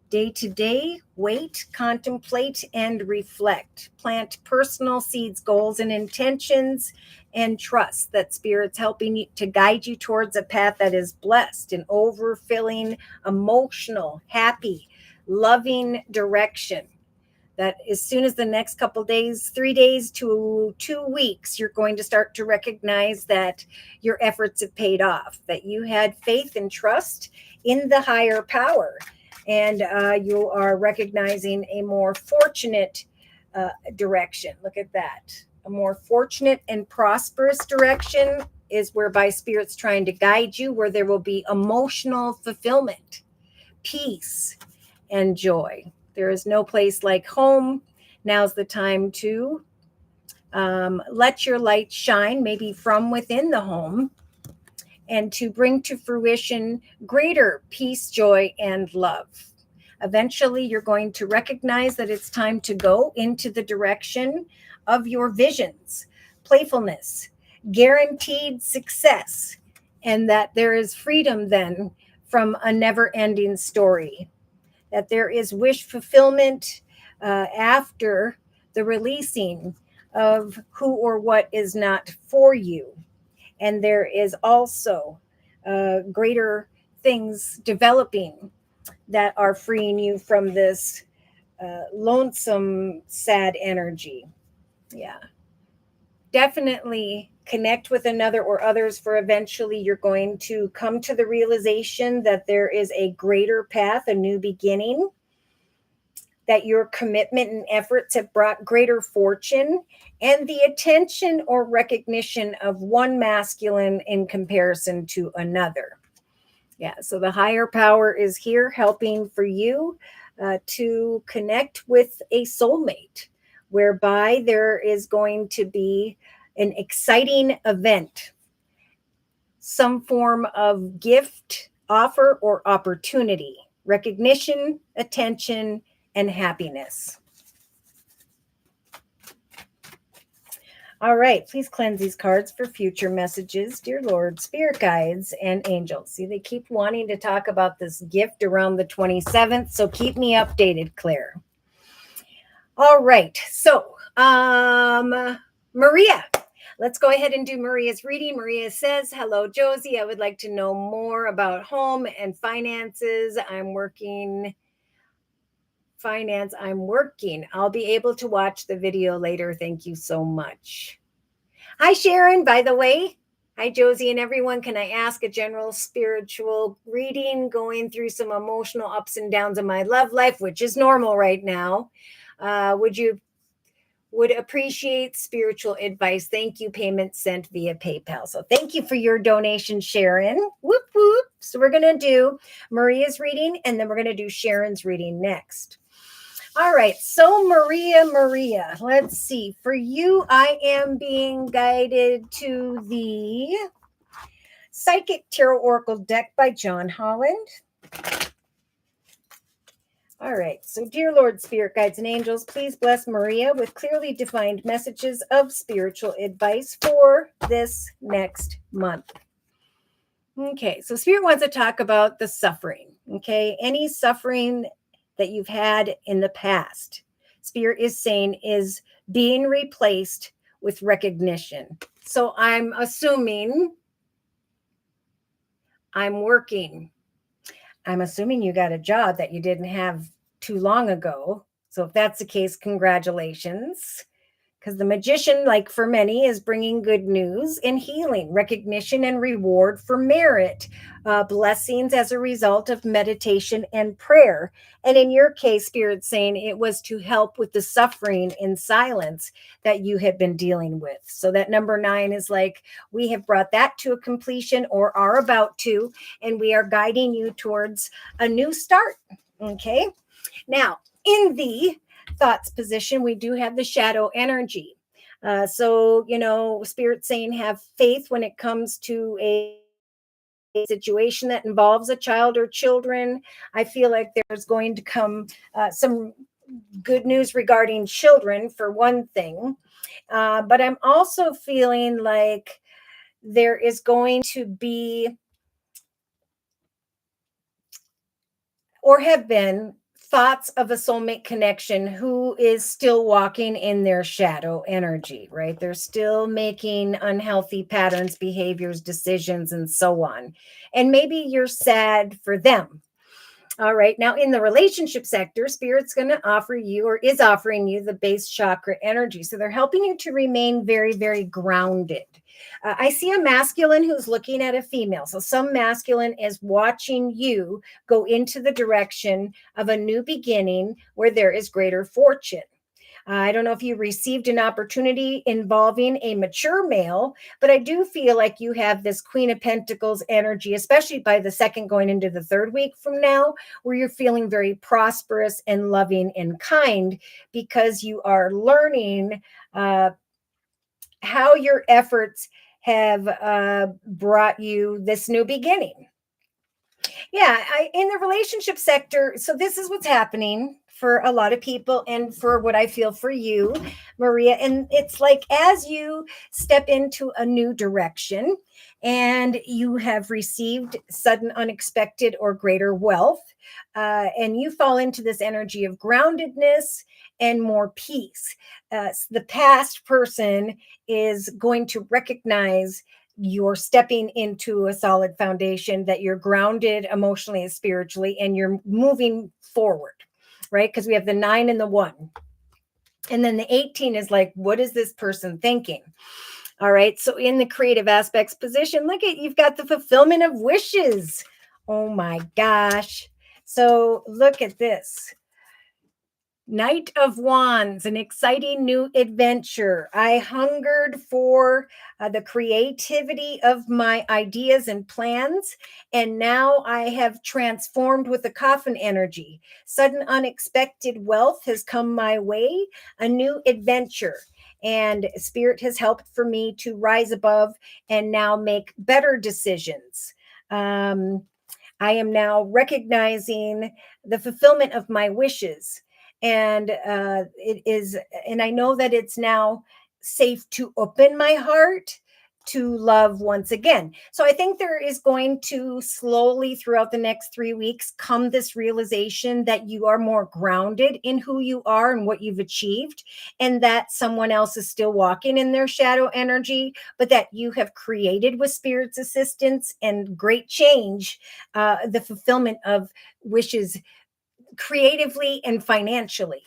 Day to day, wait, contemplate, and reflect. Plant personal seeds, goals, and intentions, and trust that Spirit's helping you to guide you towards a path that is blessed and overfilling, emotional, happy, loving direction. That as soon as the next couple days, 3 days to 2 weeks, you're going to start to recognize that your efforts have paid off, that you had faith and trust in the higher power. And you are recognizing a more fortunate direction. Look at that. A more fortunate and prosperous direction is whereby Spirit's trying to guide you, where there will be emotional fulfillment, peace, and joy. There is no place like home. Now's the time to let your light shine, maybe from within the home, and to bring to fruition greater peace, joy, and love. Eventually, you're going to recognize that it's time to go into the direction of your visions, playfulness, guaranteed success, and that there is freedom then from a never-ending story. that there is wish fulfillment after the releasing of who or what is not for you. And there is also greater things developing that are freeing you from this lonesome, sad energy. Yeah. Definitely connect with another or others, for eventually you're going to come to the realization that there is a greater path, a new beginning, that your commitment and efforts have brought greater fortune and the attention or recognition of one masculine in comparison to another. Yeah, so the higher power is here helping for you to connect with a soulmate, whereby there is going to be an exciting event, some form of gift, offer, or opportunity, recognition, attention, and happiness. All right, please cleanse these cards for future messages, dear Lord, spirit guides, and angels. See, they keep wanting to talk about this gift around the 27th, so keep me updated, Claire. All right, so Maria. Let's go ahead and do Maria's reading. Maria says, hello, Josie. I would like to know more about home and finances. I'm working. I'll be able to watch the video later. Thank you so much. Hi, Sharon, by the way. Hi, Josie and everyone. Can I ask a general spiritual reading? Going through some emotional ups and downs in my love life, which is normal right now. Would appreciate spiritual advice. Thank you. Payment sent via PayPal. So thank you for your donation, Sharon. Whoop, whoop. So we're going to do Maria's reading, and then we're going to do Sharon's reading next. All right. So Maria, let's see. For you, I am being guided to the Psychic Tarot Oracle deck by John Holland. All right, so dear Lord, spirit guides and angels, please bless Maria with clearly defined messages of spiritual advice for this next month. Okay, so spirit wants to talk about the suffering, okay? Any suffering that you've had in the past, spirit is saying is being replaced with recognition. So I'm assuming I'm working. I'm assuming you got a job that you didn't have too long ago. So if that's the case, congratulations. Because the magician, like for many, is bringing good news and healing, recognition and reward for merit, blessings as a result of meditation and prayer. And in your case, Spirit's saying it was to help with the suffering in silence that you had been dealing with. So that number 9 is like, we have brought that to a completion or are about to, and we are guiding you towards a new start. Okay. Now, in the thoughts position, we do have the shadow energy. So, Spirit's saying have faith when it comes to a situation that involves a child or children. I feel like there's going to come some good news regarding children, for one thing. But I'm also feeling like there is going to be, or have been, thoughts of a soulmate connection who is still walking in their shadow energy, right? They're still making unhealthy patterns, behaviors, decisions, and so on. And maybe you're sad for them. All right. Now, in the relationship sector, Spirit's going to offer you, or is offering you, the base chakra energy. So they're helping you to remain very, very grounded. I see a masculine who's looking at a female. So some masculine is watching you go into the direction of a new beginning where there is greater fortune. I don't know if you received an opportunity involving a mature male, but I do feel like you have this Queen of Pentacles energy, especially by the second going into the third week from now, where you're feeling very prosperous and loving and kind because you are learning how your efforts have brought you this new beginning. Yeah, in the relationship sector, so this is what's happening for a lot of people and for what I feel for you, Maria. And it's like as you step into a new direction, and you have received sudden, unexpected, or greater wealth. And you fall into this energy of groundedness and more peace. The past person is going to recognize you're stepping into a solid foundation, that you're grounded emotionally and spiritually, and you're moving forward, right? Because we have the 9 and the 1. And then the 18 is like, what is this person thinking? All right. So in the creative aspects position, look at, you've got the fulfillment of wishes. Oh my gosh. So look at this. Knight of Wands, an exciting new adventure. I hungered for the creativity of my ideas and plans, and now I have transformed with the coffin energy. Sudden, unexpected wealth has come my way, a new adventure. And Spirit has helped for me to rise above and now make better decisions. I am now recognizing the fulfillment of my wishes. And and I know that it's now safe to open my heart to love once again. So I think there is going to slowly throughout the next 3 weeks come this realization that you are more grounded in who you are and what you've achieved, and that someone else is still walking in their shadow energy, but that you have created with Spirit's assistance and great change, the fulfillment of wishes creatively and financially.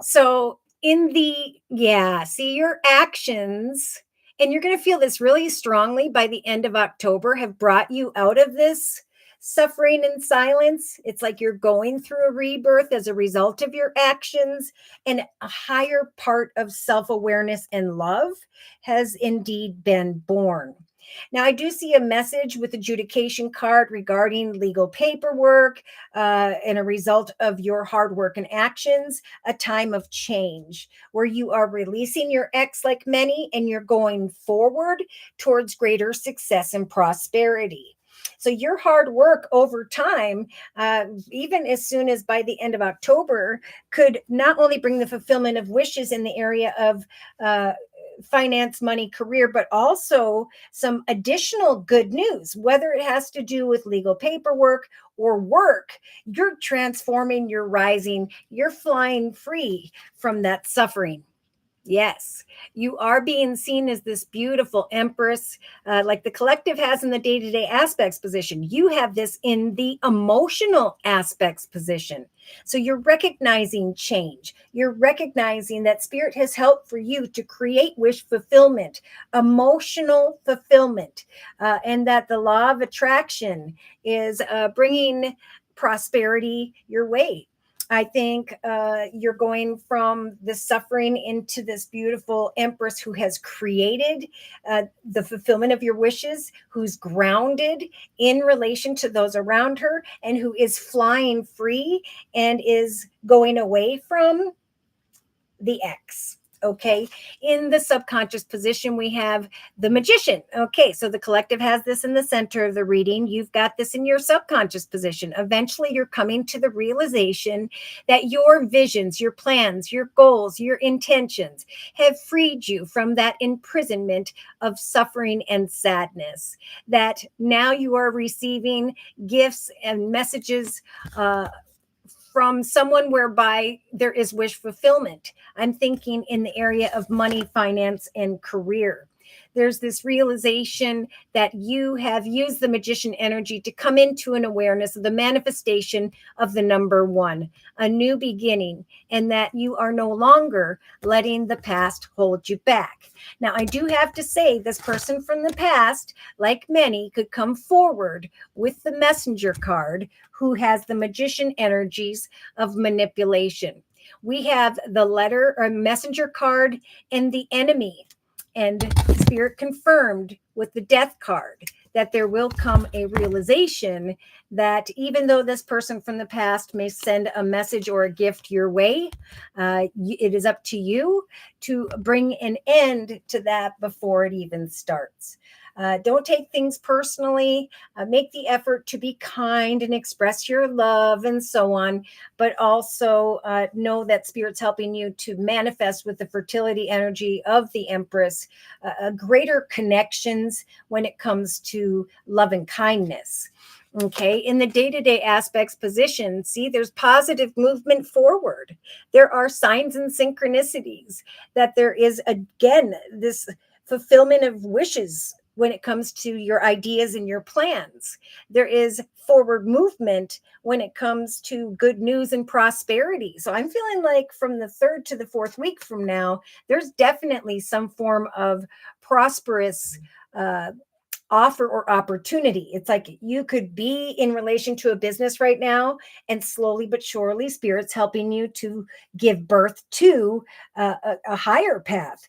So see your actions, and you're going to feel this really strongly by the end of October, have brought you out of this suffering and silence. It's like you're going through a rebirth as a result of your actions, and a higher part of self-awareness and love has indeed been born. Now, I do see a message with adjudication card regarding legal paperwork, and a result of your hard work and actions, a time of change where you are releasing your ex like many, and you're going forward towards greater success and prosperity. So your hard work over time, even as soon as by the end of October, could not only bring the fulfillment of wishes in the area of finance, money, career, but also some additional good news, whether it has to do with legal paperwork or work. You're transforming, you're rising, you're flying free from that suffering. Yes, you are being seen as this beautiful empress, like the collective has in the day-to-day aspects position. You have this in the emotional aspects position. So you're recognizing change. You're recognizing that Spirit has helped for you to create wish fulfillment, emotional fulfillment, and that the law of attraction is bringing prosperity your way. I think you're going from the suffering into this beautiful empress who has created the fulfillment of your wishes, who's grounded in relation to those around her, and who is flying free and is going away from the ex. Okay. In the subconscious position, we have the magician. Okay. So the collective has this in the center of the reading. You've got this in your subconscious position. Eventually, you're coming to the realization that your visions, your plans, your goals, your intentions have freed you from that imprisonment of suffering and sadness. That now you are receiving gifts and messages, from someone whereby there is wish fulfillment. I'm thinking in the area of money, finance, and career. There's this realization that you have used the magician energy to come into an awareness of the manifestation of the number 1, a new beginning, and that you are no longer letting the past hold you back. Now, I do have to say, this person from the past, like many, could come forward with the messenger card, who has the magician energies of manipulation. We have the letter or messenger card and the enemy. And Spirit confirmed with the death card that there will come a realization that even though this person from the past may send a message or a gift your way, it is up to you to bring an end to that before it even starts. Don't take things personally. Make the effort to be kind and express your love and so on, but also know that Spirit's helping you to manifest with the fertility energy of the Empress, greater connections when it comes to love and kindness. Okay, in the day-to-day aspects position, see, there's positive movement forward. There are signs and synchronicities that there is, again, this fulfillment of wishes when it comes to your ideas and your plans. There is forward movement when it comes to good news and prosperity. So I'm feeling like from the 3rd to the 4th week from now, there's definitely some form of prosperous offer or opportunity. It's like you could be in relation to a business right now, and slowly but surely, Spirit's helping you to give birth to a higher path,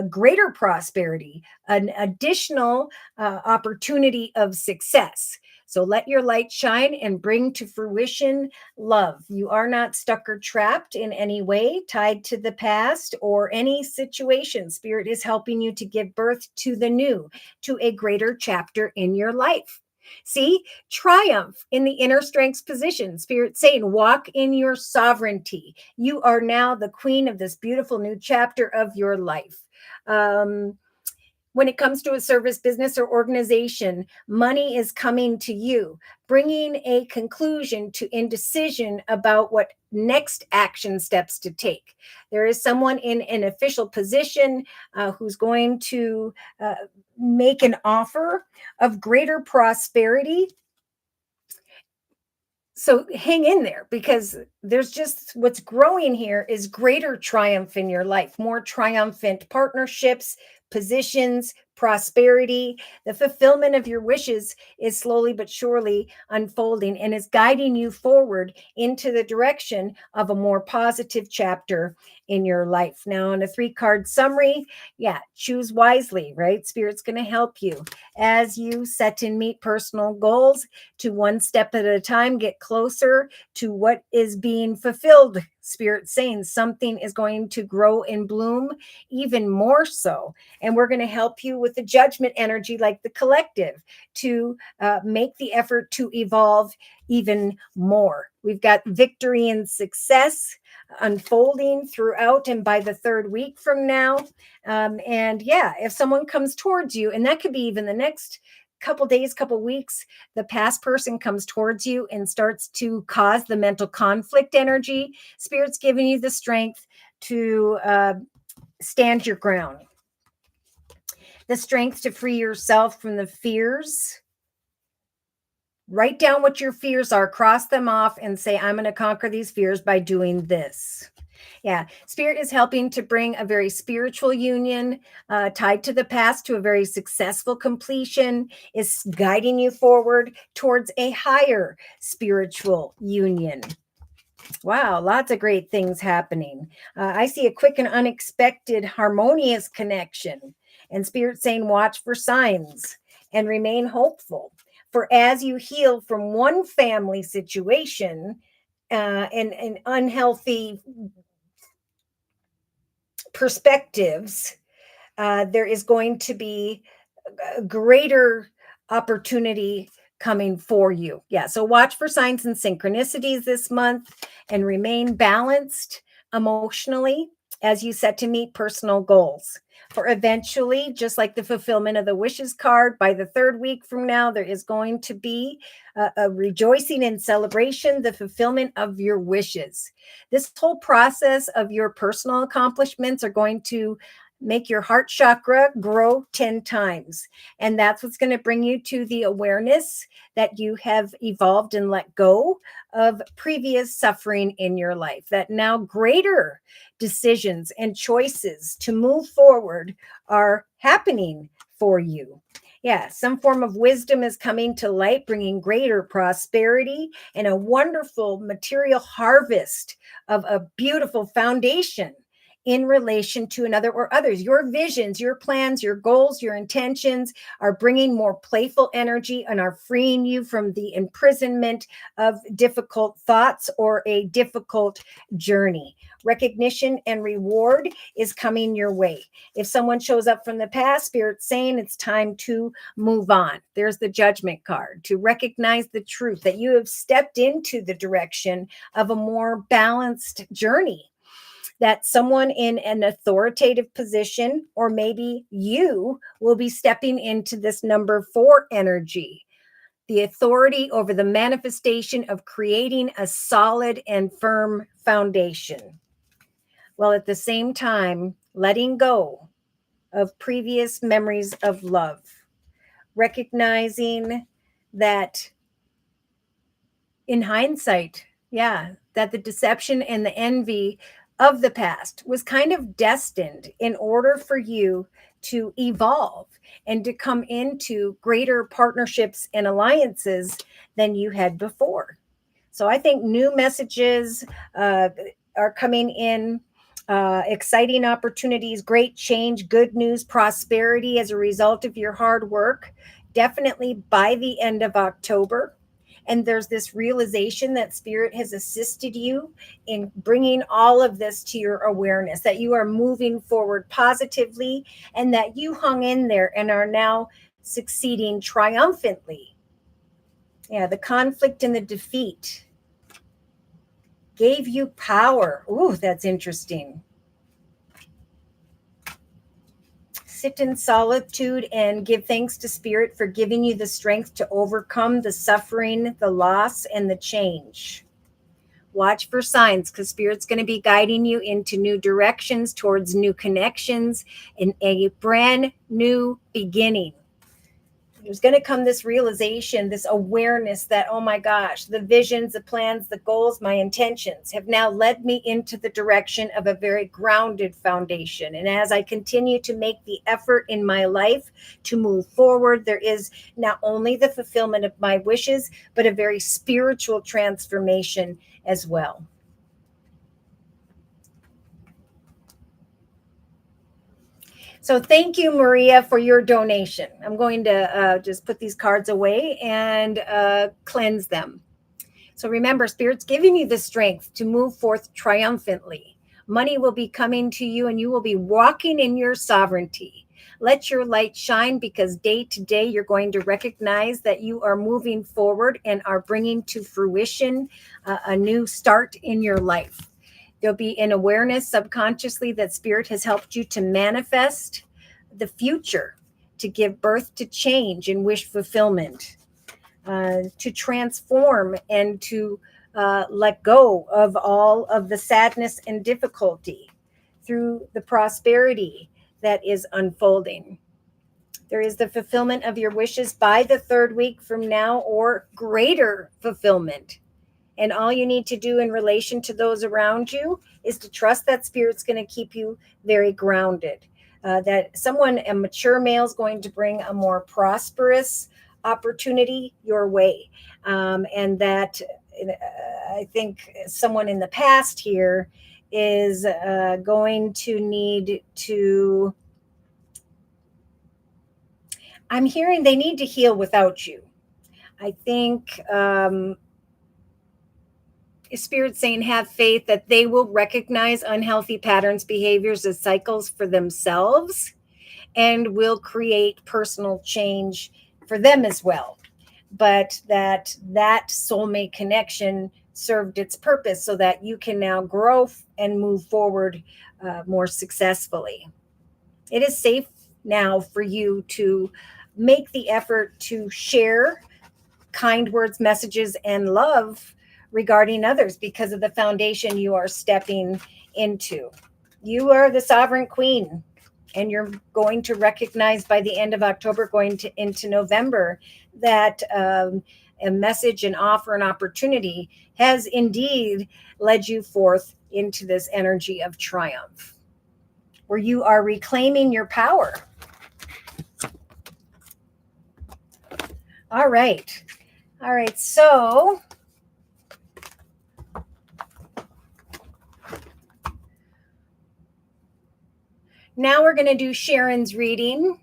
greater prosperity, an additional opportunity of success. So let your light shine and bring to fruition love. You are not stuck or trapped in any way, tied to the past or any situation. Spirit is helping you to give birth to the new, to a greater chapter in your life. See, triumph in the inner strengths position. Spirit saying, walk in your sovereignty. You are now the queen of this beautiful new chapter of your life. When it comes to a service, business, or organization, money is coming to you, bringing a conclusion to indecision about what next action steps to take. There is someone in an official position who's going to make an offer of greater prosperity. So hang in there, because there's just what's growing here is greater triumph in your life, more triumphant partnerships, positions, prosperity. The fulfillment of your wishes is slowly but surely unfolding and is guiding you forward into the direction of a more positive chapter in your life. Now, in a 3-card summary, choose wisely, right? Spirit's going to help you as you set and meet personal goals to one step at a time, get closer to what is being fulfilled. Spirit saying something is going to grow and bloom even more so. And we're going to help you with the judgment energy, like the collective, to make the effort to evolve even more. We've got victory and success unfolding throughout and by the 3rd week from now. If someone comes towards you, and that could be even the next couple days, couple weeks, the past person comes towards you and starts to cause the mental conflict energy, Spirit's giving you the strength to stand your ground, the strength to free yourself from the fears. Write down what your fears are, cross them off, and say, I'm going to conquer these fears by doing this. Spirit is helping to bring a very spiritual union tied to the past to a very successful completion, is guiding you forward towards a higher spiritual union. Wow, lots of great things happening. I see a quick and unexpected harmonious connection, and Spirit saying, watch for signs and remain hopeful. For as you heal from one family situation and unhealthy perspectives, there is going to be a greater opportunity coming for you. So watch for signs and synchronicities this month and remain balanced emotionally as you set to meet personal goals. For eventually, just like the fulfillment of the wishes card, by the 3rd week from now, there is going to be a rejoicing and celebration, the fulfillment of your wishes. This whole process of your personal accomplishments are going to make your heart chakra grow 10 times. And that's what's going to bring you to the awareness that you have evolved and let go of previous suffering in your life, that now greater decisions and choices to move forward are happening for you. Some form of wisdom is coming to light, bringing greater prosperity and a wonderful material harvest of a beautiful foundation in relation to another or others. Your visions, your plans, your goals, your intentions are bringing more playful energy and are freeing you from the imprisonment of difficult thoughts or a difficult journey. Recognition and reward is coming your way. If someone shows up from the past, Spirit's saying it's time to move on. There's the Judgment card, to recognize the truth that you have stepped into the direction of a more balanced journey, that someone in an authoritative position, or maybe you, will be stepping into this number 4 energy, the authority over the manifestation of creating a solid and firm foundation, while at the same time letting go of previous memories of love, recognizing that in hindsight, that the deception and the envy of the past was kind of destined in order for you to evolve and to come into greater partnerships and alliances than you had before. So I think new messages are coming in, exciting opportunities, great change, good news, prosperity as a result of your hard work, definitely by the end of October. And there's this realization that Spirit has assisted you in bringing all of this to your awareness, that you are moving forward positively and that you hung in there and are now succeeding triumphantly. Yeah, the conflict and the defeat gave you power. Ooh, that's interesting. Sit in solitude and give thanks to Spirit for giving you the strength to overcome the suffering, the loss, and the change. Watch for signs, because Spirit's going to be guiding you into new directions, towards new connections, in a brand new beginning. There's going to come this realization, this awareness that, oh my gosh, the visions, the plans, the goals, my intentions have now led me into the direction of a very grounded foundation. And as I continue to make the effort in my life to move forward, there is not only the fulfillment of my wishes, but a very spiritual transformation as well. So thank you, Maria, for your donation. I'm going to just put these cards away and cleanse them. So remember, Spirit's giving you the strength to move forth triumphantly. Money will be coming to you and you will be walking in your sovereignty. Let your light shine, because day to day you're going to recognize that you are moving forward and are bringing to fruition a new start in your life. There'll be an awareness subconsciously that Spirit has helped you to manifest the future, to give birth to change and wish fulfillment, to transform and to let go of all of the sadness and difficulty through the prosperity that is unfolding. There is the fulfillment of your wishes by the 3rd week from now, or greater fulfillment. And all you need to do in relation to those around you is to trust that Spirit's going to keep you very grounded. That someone, a mature male, is going to bring a more prosperous opportunity your way. And that I think someone in the past here is going to need to, I'm hearing they need to heal without you. I think Spirit saying have faith that they will recognize unhealthy patterns, behaviors as cycles for themselves, and will create personal change for them as well. But that soulmate connection served its purpose so that you can now grow and move forward more successfully. It is safe now for you to make the effort to share kind words, messages, and love regarding others, because of the foundation you are stepping into. You are the sovereign queen, and you're going to recognize by the end of October, going into November, that a message, an offer, an opportunity has indeed led you forth into this energy of triumph, where you are reclaiming your power. All right. So now we're going to do Sharon's reading,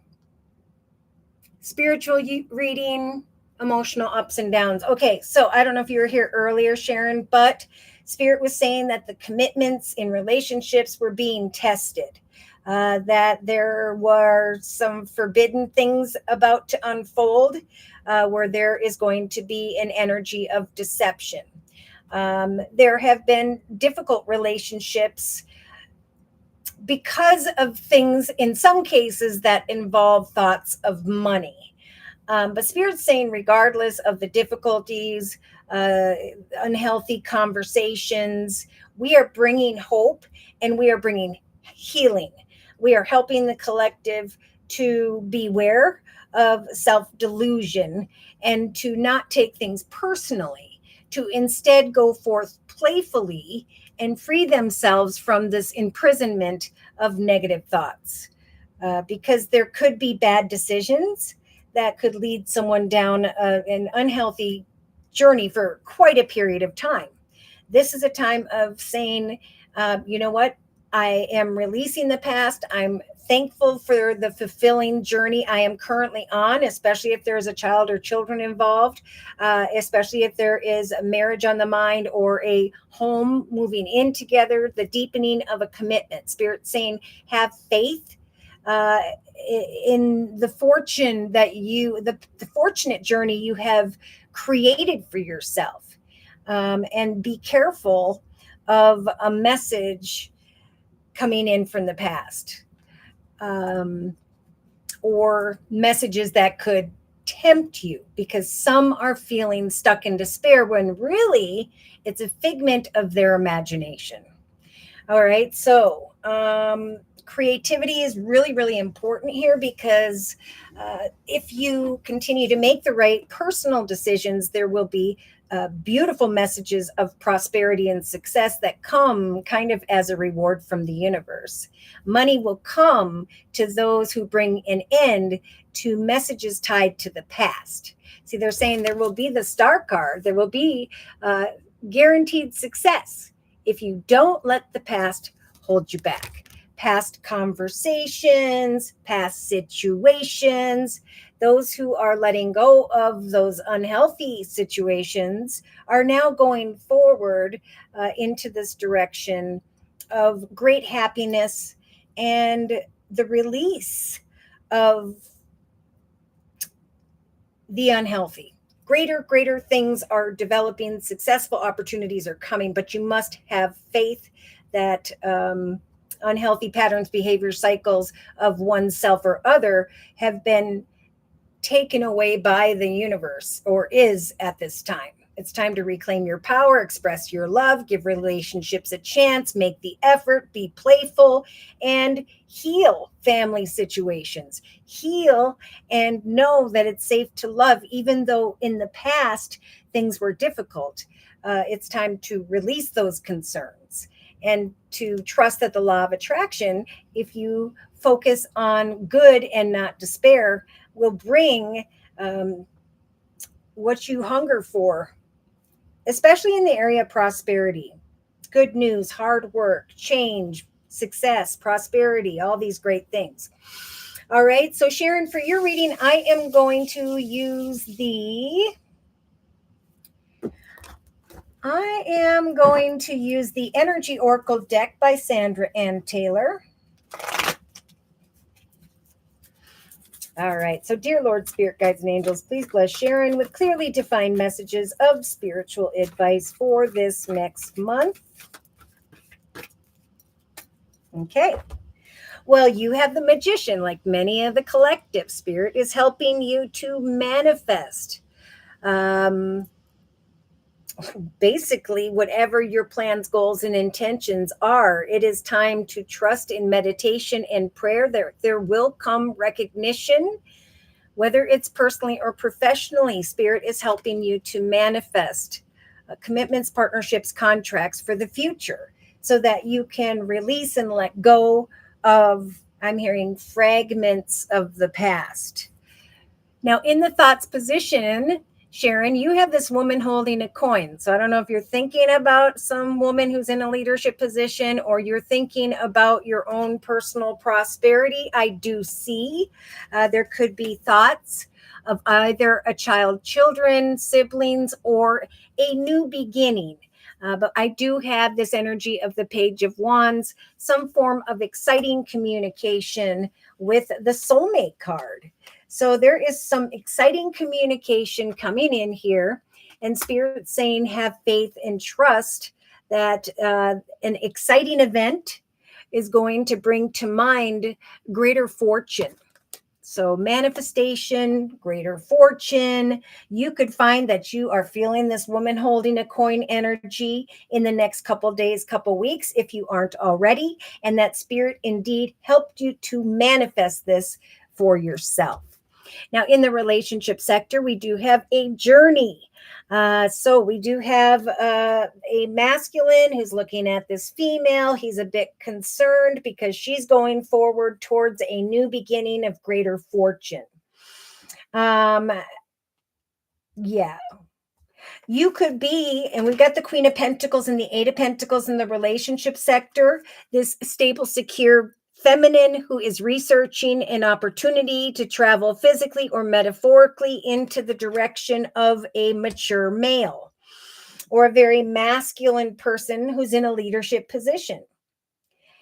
spiritual reading, emotional ups and downs. Okay, so I don't know if you were here earlier, Sharon, but Spirit was saying that the commitments in relationships were being tested, that there were some forbidden things about to unfold, where there is going to be an energy of deception. There have been difficult relationships because of things, in some cases, that involve thoughts of money. But Spirit's saying, regardless of the difficulties, unhealthy conversations, we are bringing hope and we are bringing healing. We are helping the collective to beware of self-delusion and to not take things personally, to instead go forth playfully and free themselves from this imprisonment of negative thoughts. Because there could be bad decisions that could lead someone down an unhealthy journey for quite a period of time. This is a time of saying, you know what? I am releasing the past. I'm thankful for the fulfilling journey I am currently on, especially if there is a child or children involved, especially if there is a marriage on the mind or a home moving in together, the deepening of a commitment. Spirit saying, have faith in the fortune that the fortunate journey you have created for yourself. And be careful of a message coming in from the past, or messages that could tempt you, because some are feeling stuck in despair when really it's a figment of their imagination. All right. So creativity is really, really important here, because if you continue to make the right personal decisions, there will be beautiful messages of prosperity and success that come kind of as a reward from the universe. Money will come to those who bring an end to messages tied to the past. See, they're saying there will be the star card, there will be guaranteed success if you don't let the past hold you back. Past conversations, past situations. Those who are letting go of those unhealthy situations are now going forward into this direction of great happiness and the release of the unhealthy. Greater things are developing, successful opportunities are coming, but you must have faith that unhealthy patterns, behavior, cycles of oneself or other have been taken away by the universe, or is at this time. It's time to reclaim your power, express your love, give relationships a chance, make the effort, be playful, and heal family situations. Heal and know that it's safe to love, even though in the past things were difficult. It's time to release those concerns and to trust that the law of attraction, if you focus on good and not despair, will bring what you hunger for, especially in the area of prosperity. Good news, hard work, change, success, prosperity, all these great things. All right, so Sharon, for your reading, I am going to use the Energy Oracle deck by Sandra Ann Taylor. All right. So, dear Lord, Spirit, Guides, and Angels, please bless Sharon with clearly defined messages of spiritual advice for this next month. Okay. Well, you have the Magician, like many of the collective. Spirit is helping you to manifest. Basically, whatever your plans, goals, and intentions are, it is time to trust in meditation and prayer. There will come recognition, whether it's personally or professionally. Spirit is helping you to manifest commitments, partnerships, contracts for the future, so that you can release and let go of, I'm hearing, fragments of the past. Now, in the thoughts position, Sharon, you have this woman holding a coin. So I don't know if you're thinking about some woman who's in a leadership position, or you're thinking about your own personal prosperity. I do see there could be thoughts of either a child, children, siblings, or a new beginning. But I do have this energy of the Page of Wands, some form of exciting communication with the soulmate card. So there is some exciting communication coming in here, and Spirit saying have faith and trust that an exciting event is going to bring to mind greater fortune. So manifestation, greater fortune. You could find that you are feeling this woman holding a coin energy in the next couple days, couple weeks, if you aren't already. And that Spirit indeed helped you to manifest this for yourself. Now, in the relationship sector, we do have a journey. So we do have a masculine who's looking at this female. He's a bit concerned because she's going forward towards a new beginning of greater fortune. Yeah. You could be, and we've got the Queen of Pentacles and the Eight of Pentacles in the relationship sector, this stable, secure feminine who is researching an opportunity to travel physically or metaphorically into the direction of a mature male, or a very masculine person who's in a leadership position.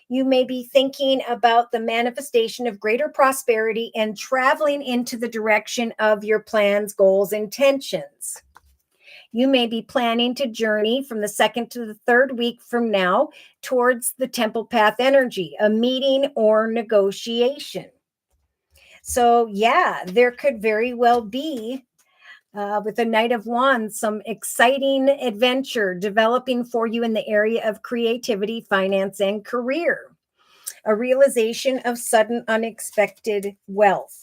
You may be thinking about the manifestation of greater prosperity and traveling into the direction of your plans, goals, intentions. You may be planning to journey from the second to the third week from now towards the Temple Path energy, a meeting or negotiation. So, yeah, there could very well be, with the Knight of Wands, some exciting adventure developing for you in the area of creativity, finance, and career. A realization of sudden, unexpected wealth.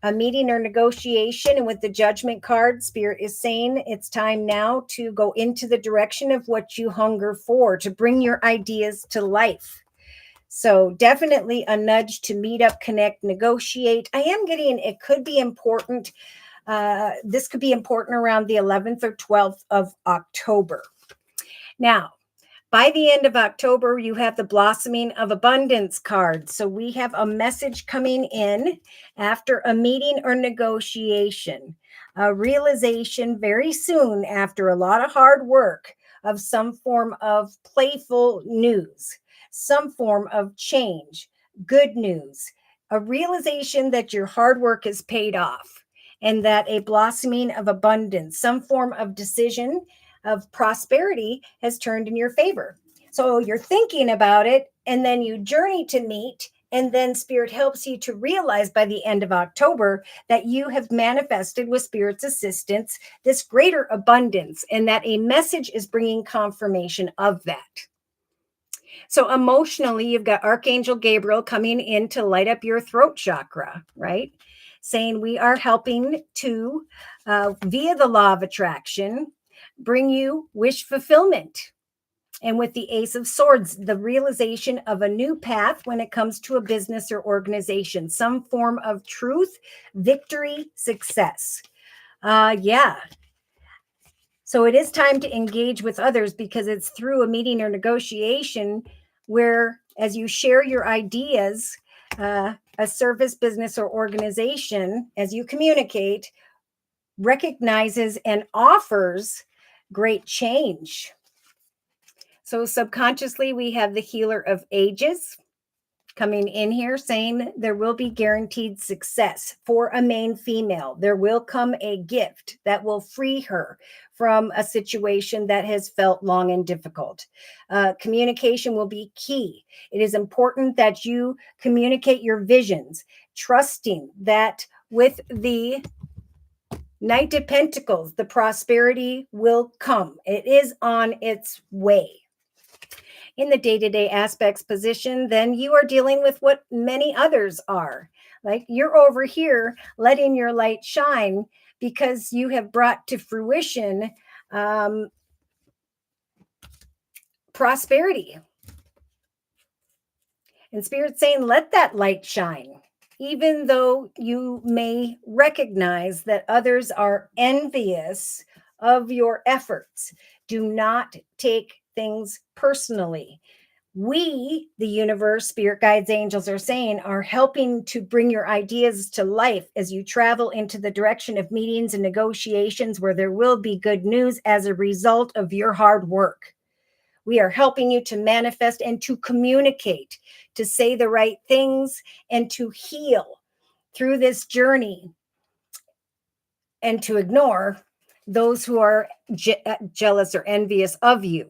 A meeting or negotiation, and with the Judgment card, Spirit is saying it's time now to go into the direction of what you hunger for, to bring your ideas to life. So definitely a nudge to meet up, connect, negotiate. I am getting, it could be important. This could be important around the 11th or 12th of October. Now, by the end of October, you have the Blossoming of Abundance card. So we have a message coming in after a meeting or negotiation, a realization very soon after a lot of hard work of some form of playful news, some form of change, good news, a realization that your hard work is paid off, and that a blossoming of abundance, some form of decision of prosperity has turned in your favor. So you're thinking about it, and then you journey to meet, and then Spirit helps you to realize by the end of October that you have manifested with Spirit's assistance this greater abundance, and that a message is bringing confirmation of that. So emotionally, you've got Archangel Gabriel coming in to light up your throat chakra, right? Saying we are helping to, via the law of attraction, bring you wish fulfillment. And with the Ace of Swords, the realization of a new path when it comes to a business or organization, some form of truth, victory, success. Yeah. So it is time to engage with others, because it's through a meeting or negotiation where, as you share your ideas, a service, business, or organization, as you communicate, recognizes and offers great change. So subconsciously, we have the Healer of Ages coming in here saying there will be guaranteed success for a main female. There will come a gift that will free her from a situation that has felt long and difficult. Communication will be key. It is important that you communicate your visions, trusting that with the Knight of Pentacles, the prosperity will come. It is on its way. In the day-to-day aspects position, then you are dealing with what many others are. Like, you're over here letting your light shine because you have brought to fruition prosperity. And Spirit's saying, let that light shine. Even though you may recognize that others are envious of your efforts, do not take things personally. We, the universe, spirit guides, angels are saying, are helping to bring your ideas to life as you travel into the direction of meetings and negotiations where there will be good news as a result of your hard work. We are helping you to manifest and to communicate, to say the right things and to heal through this journey, and to ignore those who are jealous or envious of you.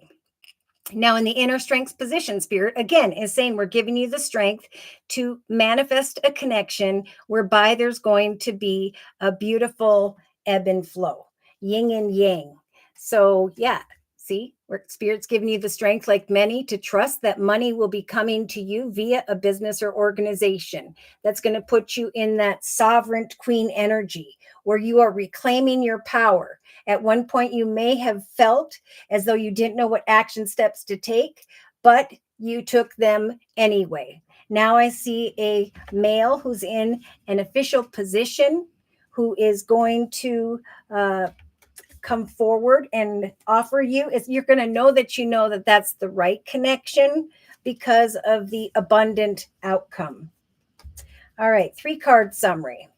Now, in the inner strength position, Spirit again is saying we're giving you the strength to manifest a connection whereby there's going to be a beautiful ebb and flow, yin and yang. So, yeah, see, where Spirit's giving you the strength, like many, to trust that money will be coming to you via a business or organization. That's going to put you in that sovereign queen energy where you are reclaiming your power. At one point, you may have felt as though you didn't know what action steps to take, but you took them anyway. Now I see a male who's in an official position who is going to come forward and offer you. You're going to know that that's the right connection because of the abundant outcome. All right, 3-card summary.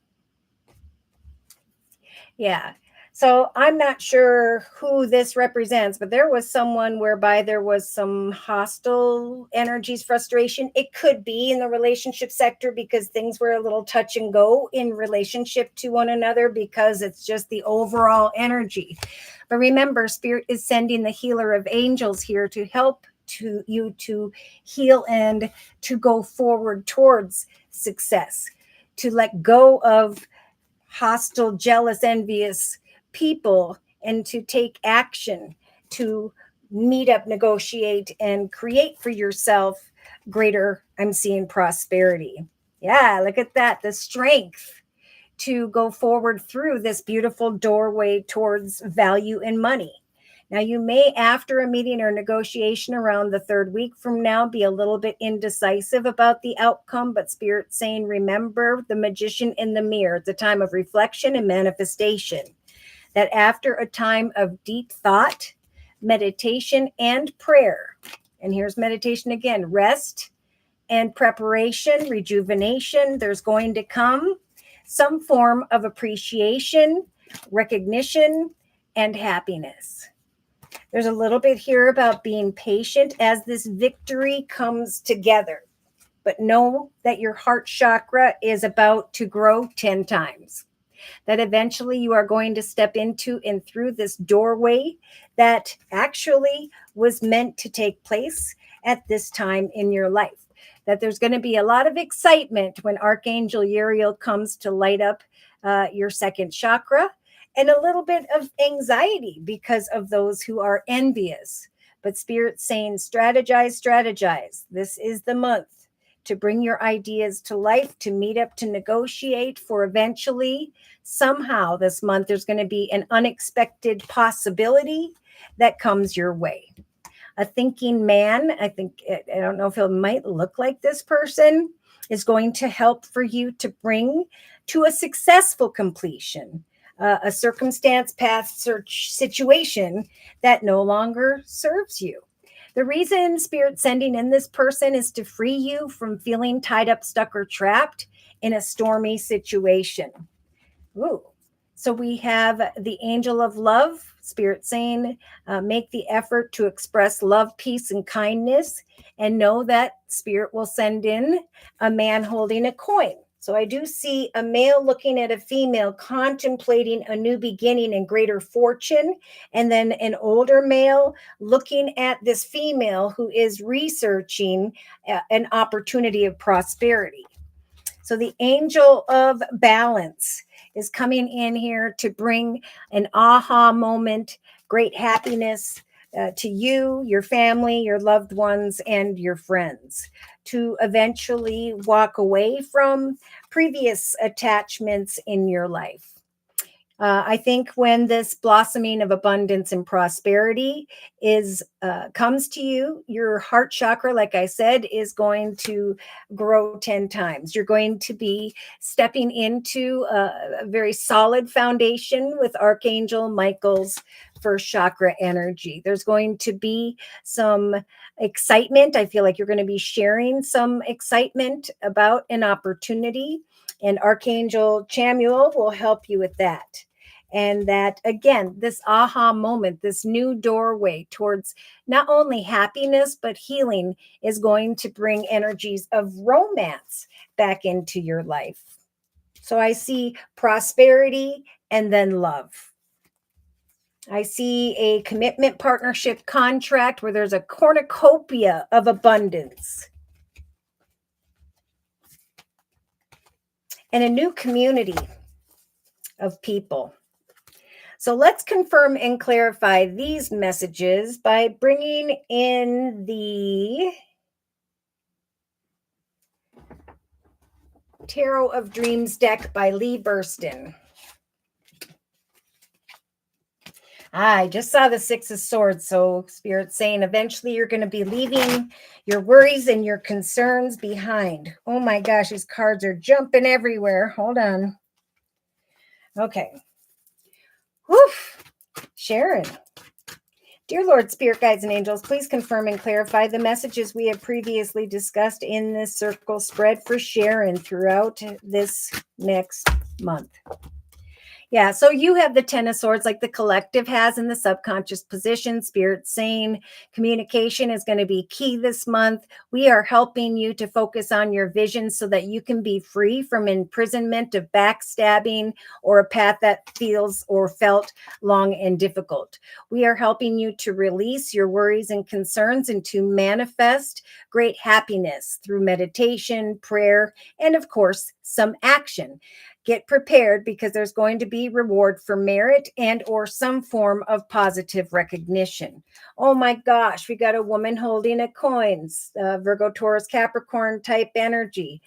Yeah. So I'm not sure who this represents, but there was someone whereby there was some hostile energies, frustration. It could be in the relationship sector because things were a little touch and go in relationship to one another because it's just the overall energy. But remember, Spirit is sending the healer of angels here to help you to heal and to go forward towards success, to let go of hostile, jealous, envious people and to take action to meet up, negotiate, and create for yourself greater, I'm seeing, prosperity. Yeah, look at that. The strength to go forward through this beautiful doorway towards value and money. Now, you may, after a meeting or negotiation around the 3rd week from now, be a little bit indecisive about the outcome, but Spirit's saying, remember the magician in the mirror. It's a time of reflection and manifestation. That after a time of deep thought, meditation, and prayer, and here's meditation again, rest and preparation, rejuvenation, there's going to come some form of appreciation, recognition, and happiness. There's a little bit here about being patient as this victory comes together. But know that your heart chakra is about to grow 10 times. That eventually you are going to step into and through this doorway that actually was meant to take place at this time in your life. That there's going to be a lot of excitement when Archangel Uriel comes to light up your 2nd chakra, and a little bit of anxiety because of those who are envious. But Spirit's saying, strategize, strategize. This is the month to bring your ideas to life, to meet up, to negotiate for eventually, somehow this month, there's going to be an unexpected possibility that comes your way. A thinking man, I don't know if it might look like this person, is going to help for you to bring to a successful completion a circumstance, path, search situation that no longer serves you. The reason Spirit's sending in this person is to free you from feeling tied up, stuck, or trapped in a stormy situation. Ooh. So we have the angel of love, Spirit saying, make the effort to express love, peace, and kindness, and know that Spirit will send in a man holding a coin. So I do see a male looking at a female, contemplating a new beginning and greater fortune, and then an older male looking at this female who is researching an opportunity of prosperity. So the angel of balance is coming in here to bring an aha moment, great happiness to you, your family, your loved ones, and your friends, to eventually walk away from previous attachments in your life. I think when this blossoming of abundance and prosperity comes to you, your heart chakra, like I said, is going to grow 10 times. You're going to be stepping into a very solid foundation with Archangel Michael's first chakra energy. There's going to be some excitement. I feel like you're going to be sharing some excitement about an opportunity, and Archangel Chamuel will help you with that. And that, again, this aha moment, this new doorway towards not only happiness, but healing is going to bring energies of romance back into your life. So I see prosperity and then love. I see a commitment, partnership, contract where there's a cornucopia of abundance and a new community of people. So let's confirm and clarify these messages by bringing in the Tarot of Dreams deck by Lee Burston. I just saw the Six of Swords. So Spirit's saying eventually you're going to be leaving your worries and your concerns behind. Oh my gosh, these cards are jumping everywhere. Hold on. Okay. Woof. Sharon. Dear Lord, Spirit, Guides, and Angels, please confirm and clarify the messages we have previously discussed in this circle spread for Sharon throughout this next month. Yeah, so you have the Ten of Swords like the collective has in the subconscious position. Spirit saying communication is going to be key this month. We are helping you to focus on your vision so that you can be free from imprisonment of backstabbing or a path that feels or felt long and difficult. We are helping you to release your worries and concerns and to manifest great happiness through meditation, prayer, and of course, some action. Get prepared because there's going to be reward for merit and or some form of positive recognition. Oh my gosh, we got a woman holding a coins, Virgo, Taurus, Capricorn type energy,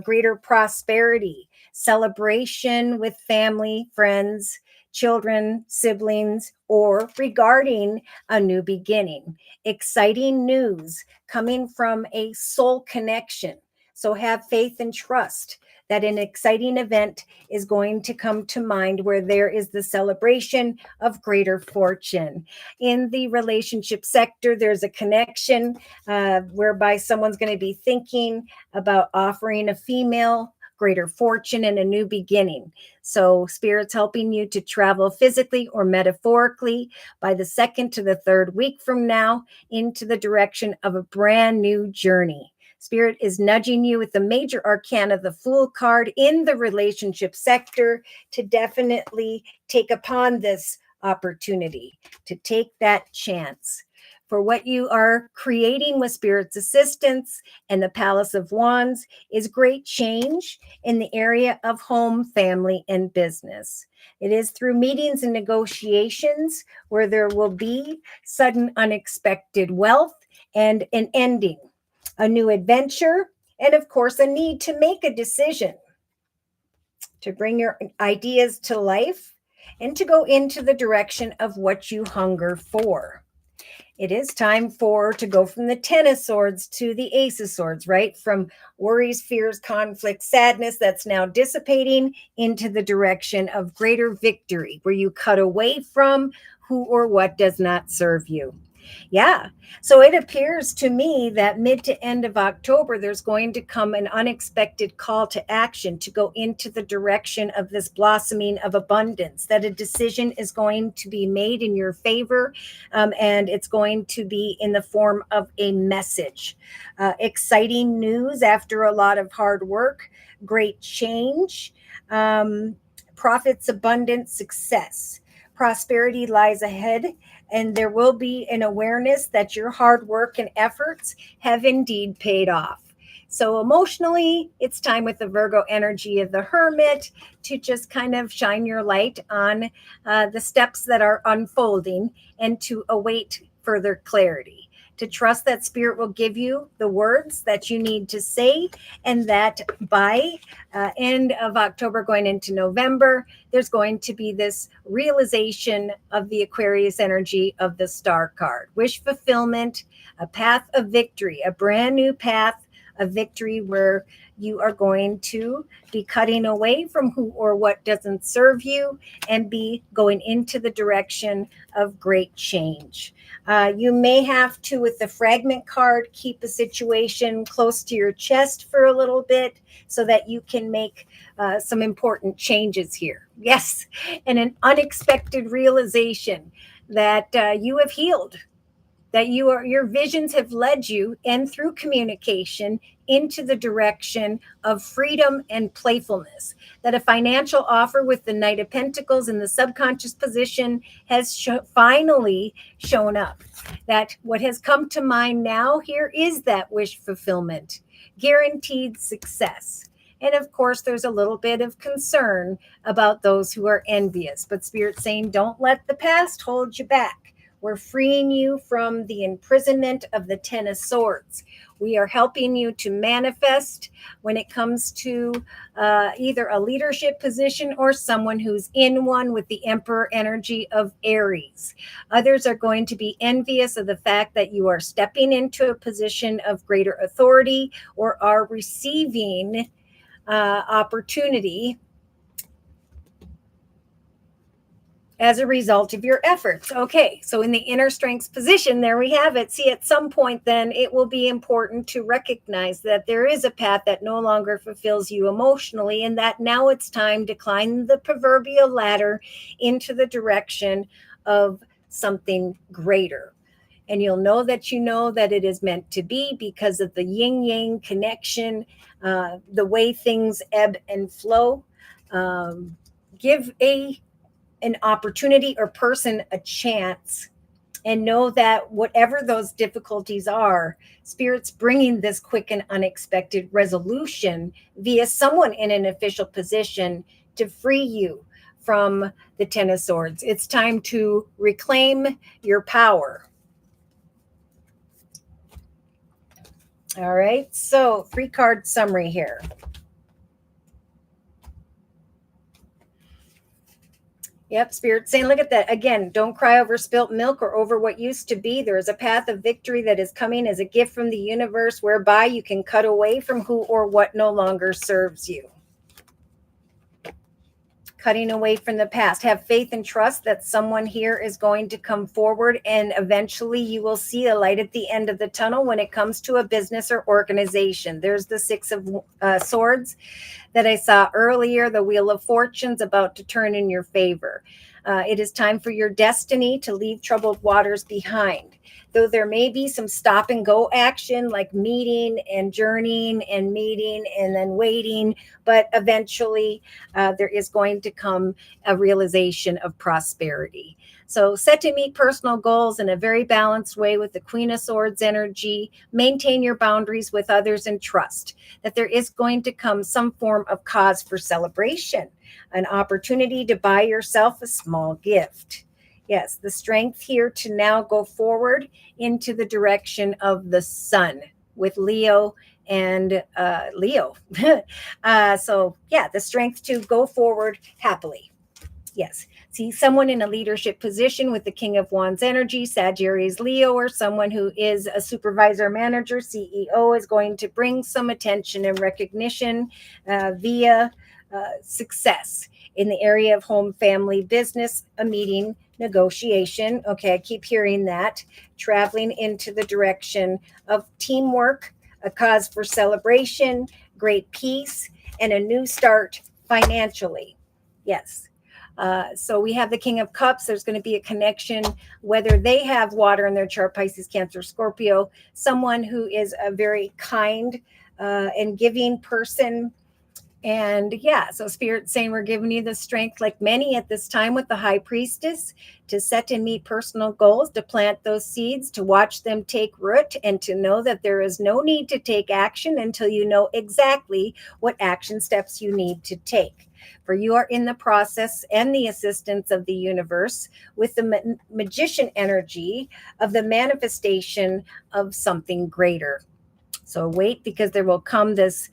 greater prosperity, celebration with family, friends, children, siblings, or regarding a new beginning. Exciting news coming from a soul connection. So have faith and trust that an exciting event is going to come to mind where there is the celebration of greater fortune. In the relationship sector, there's a connection whereby someone's going to be thinking about offering a female greater fortune and a new beginning. So Spirit's helping you to travel physically or metaphorically by the second to the third week from now into the direction of a brand new journey. Spirit is nudging you with the major arcana, the Fool card in the relationship sector, to definitely take upon this opportunity, to take that chance. For what you are creating with Spirit's assistance and the Palace of Wands is great change in the area of home, family, and business. It is through meetings and negotiations where there will be sudden unexpected wealth and an ending, a new adventure, and of course, a need to make a decision to bring your ideas to life and to go into the direction of what you hunger for. It is time to go from the Ten of Swords to the Ace of Swords, right? From worries, fears, conflict, sadness that's now dissipating into the direction of greater victory, where you cut away from who or what does not serve you. Yeah. So it appears to me that mid to end of October, there's going to come an unexpected call to action to go into the direction of this blossoming of abundance, that a decision is going to be made in your favor, and it's going to be in the form of a message. Exciting news after a lot of hard work, great change, profits, abundance, success. Prosperity lies ahead, and there will be an awareness that your hard work and efforts have indeed paid off. So emotionally, it's time with the Virgo energy of the Hermit to just kind of shine your light on the steps that are unfolding and to await further clarity. To trust that Spirit will give you the words that you need to say, and that by end of October going into November, there's going to be this realization of the Aquarius energy of the Star card. Wish fulfillment, a path of victory, a brand new path, a victory where you are going to be cutting away from who or what doesn't serve you and be going into the direction of great change. You may have to, with the fragment card, keep a situation close to your chest for a little bit so that you can make some important changes here. Yes, and an unexpected realization that you have healed, that your visions have led you, and through communication, into the direction of freedom and playfulness. That a financial offer with the Knight of Pentacles in the subconscious position has finally shown up. That what has come to mind now here is that wish fulfillment, guaranteed success. And of course, there's a little bit of concern about those who are envious, but Spirit's saying, don't let the past hold you back. We're freeing you from the imprisonment of the Ten of Swords. We are helping you to manifest when it comes to either a leadership position or someone who's in one, with the Emperor energy of Aries. Others are going to be envious of the fact that you are stepping into a position of greater authority or are receiving opportunity as a result of your efforts. Okay, so in the inner strengths position, there we have it. See, at some point then it will be important to recognize that there is a path that no longer fulfills you emotionally, and that now it's time to climb the proverbial ladder into the direction of something greater. And you'll know that it is meant to be because of the yin-yang connection, the way things ebb and flow. Give an opportunity or person a chance, and know that whatever those difficulties are, Spirit's bringing this quick and unexpected resolution via someone in an official position to free you from the Ten of Swords. It's time to reclaim your power. All right, so 3-card summary here. Yep, Spirit saying, look at that. Again, don't cry over spilt milk or over what used to be. There is a path of victory that is coming as a gift from the universe, whereby you can cut away from who or what no longer serves you. Cutting away from the past. Have faith and trust that someone here is going to come forward, and eventually you will see a light at the end of the tunnel when it comes to a business or organization. There's the 6 of Swords that I saw earlier, the Wheel of Fortune's about to turn in your favor. It is time for your destiny to leave troubled waters behind. Though there may be some stop and go action, like meeting and journeying and meeting and then waiting, but eventually there is going to come a realization of prosperity. So set to meet personal goals in a very balanced way with the Queen of Swords energy. Maintain your boundaries with others and trust that there is going to come some form of cause for celebration, an opportunity to buy yourself a small gift. Yes, the strength here to now go forward into the direction of the sun with Leo and Leo. So yeah, the strength to go forward happily. Yes. See someone in a leadership position with the King of Wands energy, Sagittarius, Leo, or someone who is a supervisor, manager, CEO is going to bring some attention and recognition via success in the area of home, family, business, a meeting, negotiation. Okay, I keep hearing that. Traveling into the direction of teamwork, a cause for celebration, great peace, and a new start financially. Yes. So we have the King of Cups. There's going to be a connection, whether they have water in their chart, Pisces, Cancer, Scorpio, someone who is a very kind and giving person. And yeah, so Spirit's saying we're giving you the strength, like many at this time with the High Priestess, to set and meet personal goals, to plant those seeds, to watch them take root, and to know that there is no need to take action until you know exactly what action steps you need to take. For you are in the process and the assistance of the universe with the magician energy of the manifestation of something greater. So wait, because there will come this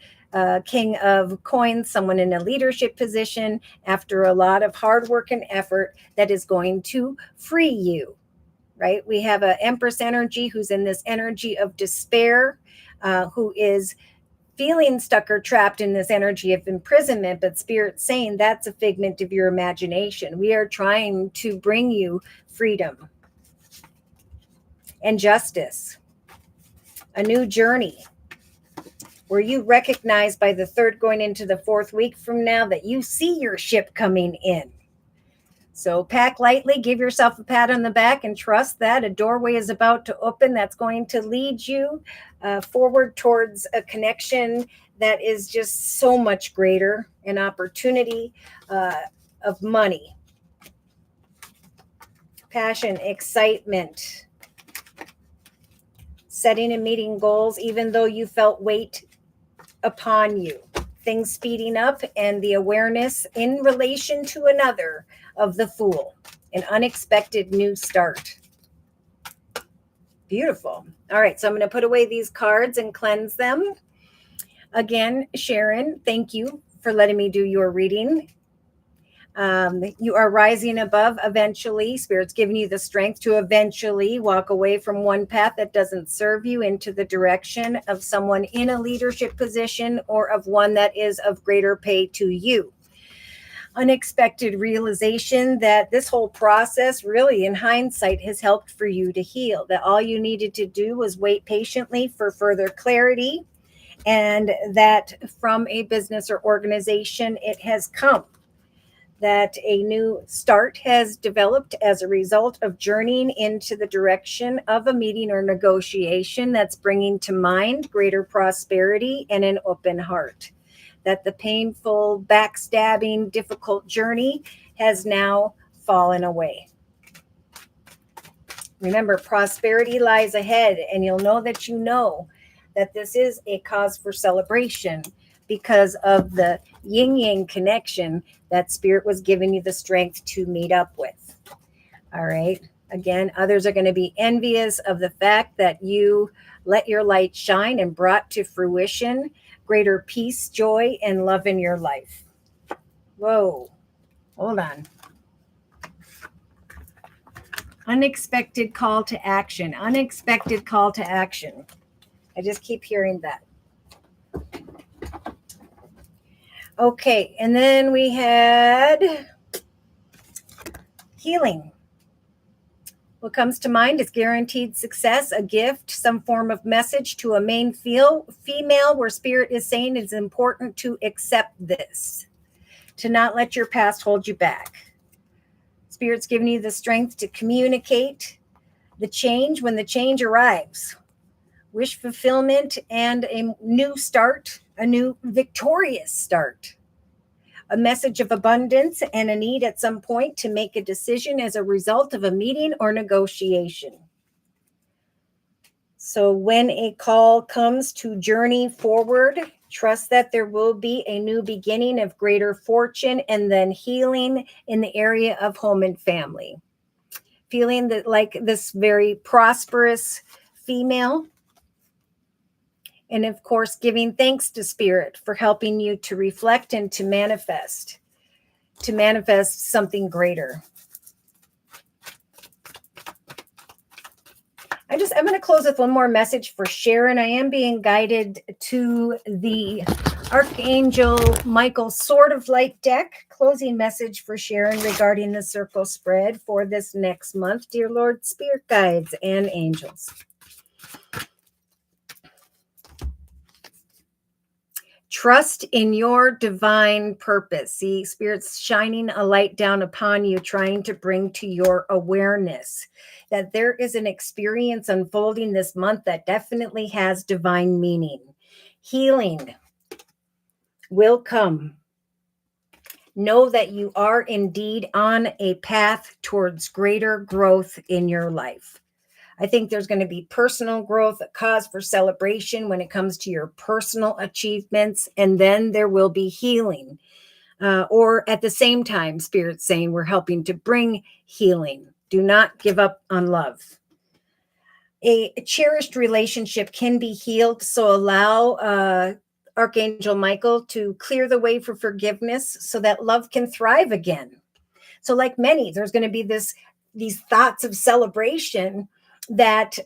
King of Coins, someone in a leadership position after a lot of hard work and effort that is going to free you, right? We have an Empress energy who's in this energy of despair, who is feeling stuck or trapped in this energy of imprisonment, but Spirit's saying that's a figment of your imagination. We are trying to bring you freedom and justice, a new journey where you recognize by the third going into the fourth week from now that you see your ship coming in. So pack lightly, give yourself a pat on the back, and trust that a doorway is about to open that's going to lead you forward towards a connection that is just so much greater, an opportunity of money, passion, excitement, setting and meeting goals, even though you felt weight upon you, things speeding up, and the awareness in relation to another of the Fool, an unexpected new start. Beautiful. All right, so I'm going to put away these cards and cleanse them. Again, Sharon, thank you for letting me do your reading. You are rising above eventually. Spirit's giving you the strength to eventually walk away from one path that doesn't serve you into the direction of someone in a leadership position or of one that is of greater pay to you. Unexpected realization that this whole process really in hindsight has helped for you to heal, that all you needed to do was wait patiently for further clarity, and that from a business or organization it has come, that a new start has developed as a result of journeying into the direction of a meeting or negotiation that's bringing to mind greater prosperity and an open heart. That the painful, backstabbing, difficult journey has now fallen away. Remember, prosperity lies ahead, and you'll know that this is a cause for celebration because of the yin-yang connection that Spirit was giving you the strength to meet up with. All right. Again, others are going to be envious of the fact that you let your light shine and brought to fruition greater peace, joy, and love in your life. Whoa. Hold on. Unexpected call to action. Unexpected call to action. I just keep hearing that. Okay, and then we had healing. What comes to mind is guaranteed success, a gift, some form of message to a main female where Spirit is saying it's important to accept this, to not let your past hold you back. Spirit's giving you the strength to communicate the change when the change arrives. Wish fulfillment and a new start, a new victorious start. A message of abundance and a need at some point to make a decision as a result of a meeting or negotiation. So when a call comes to journey forward, trust that there will be a new beginning of greater fortune and then healing in the area of home and family. Feeling that like this very prosperous female. And of course, giving thanks to Spirit for helping you to reflect and to manifest something greater. I'm going to close with one more message for Sharon. I am being guided to the Archangel Michael Sword of Light deck. Closing message for Sharon regarding the circle spread for this next month. Dear Lord, Spirit guides and angels. Trust in your divine purpose. See, Spirit's shining a light down upon you, trying to bring to your awareness that there is an experience unfolding this month that definitely has divine meaning. Healing will come. Know that you are indeed on a path towards greater growth in your life. I think there's going to be personal growth, a cause for celebration when it comes to your personal achievements, and then there will be healing. Or at the same time, Spirit's saying we're helping to bring healing. Do not give up on love. A cherished relationship can be healed, so allow Archangel Michael to clear the way for forgiveness so that love can thrive again. So like many, there's going to be these thoughts of celebration that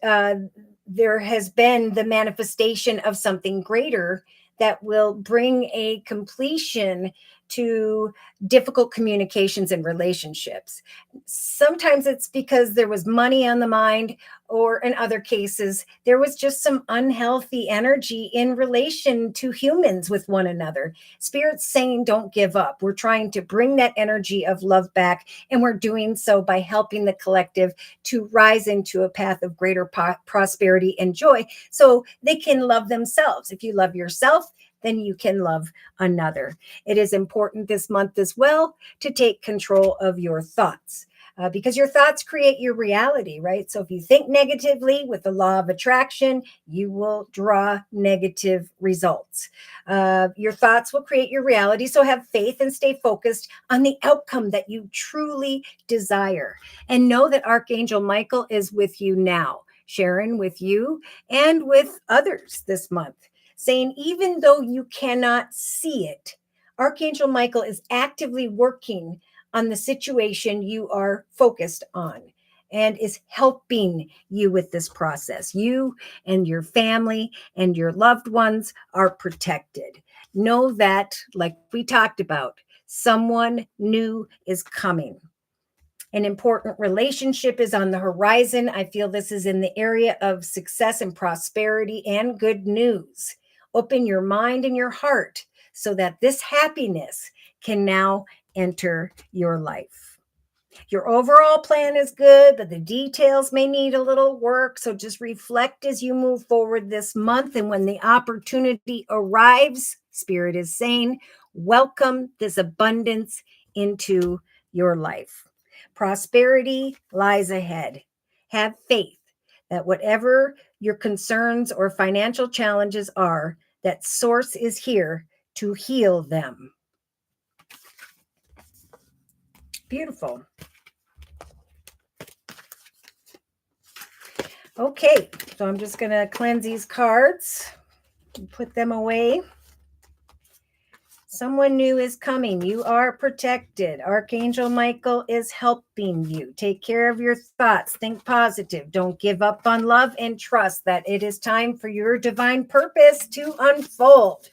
there has been the manifestation of something greater that will bring a completion to difficult communications and relationships. Sometimes it's because there was money on the mind, or in other cases, there was just some unhealthy energy in relation to humans with one another. Spirit's saying, don't give up. We're trying to bring that energy of love back, and we're doing so by helping the collective to rise into a path of greater prosperity and joy so they can love themselves. If you love yourself, then you can love another. It is important this month as well to take control of your thoughts. Because your thoughts create your reality, right? So if you think negatively with the law of attraction, you will draw negative results. Your thoughts will create your reality. So have faith and stay focused on the outcome that you truly desire. And know that Archangel Michael is with you now, Sharon, with you and with others this month, saying, even though you cannot see it, Archangel Michael is actively working on the situation you are focused on and is helping you with this process. You and your family and your loved ones are protected. Know that, like we talked about, someone new is coming. An important relationship is on the horizon. I feel this is in the area of success and prosperity and good news. Open your mind and your heart so that this happiness can now enter your life. Your overall plan is good, but the details may need a little work. So just reflect as you move forward this month. And when the opportunity arrives, Spirit is saying, welcome this abundance into your life. Prosperity lies ahead. Have faith that whatever your concerns or financial challenges are, that Source is here to heal them. Beautiful. Okay, so I'm just going to cleanse these cards and put them away. Someone new is coming. You are protected. Archangel Michael is helping you. Take care of your thoughts. Think positive. Don't give up on love, and trust that it is time for your divine purpose to unfold.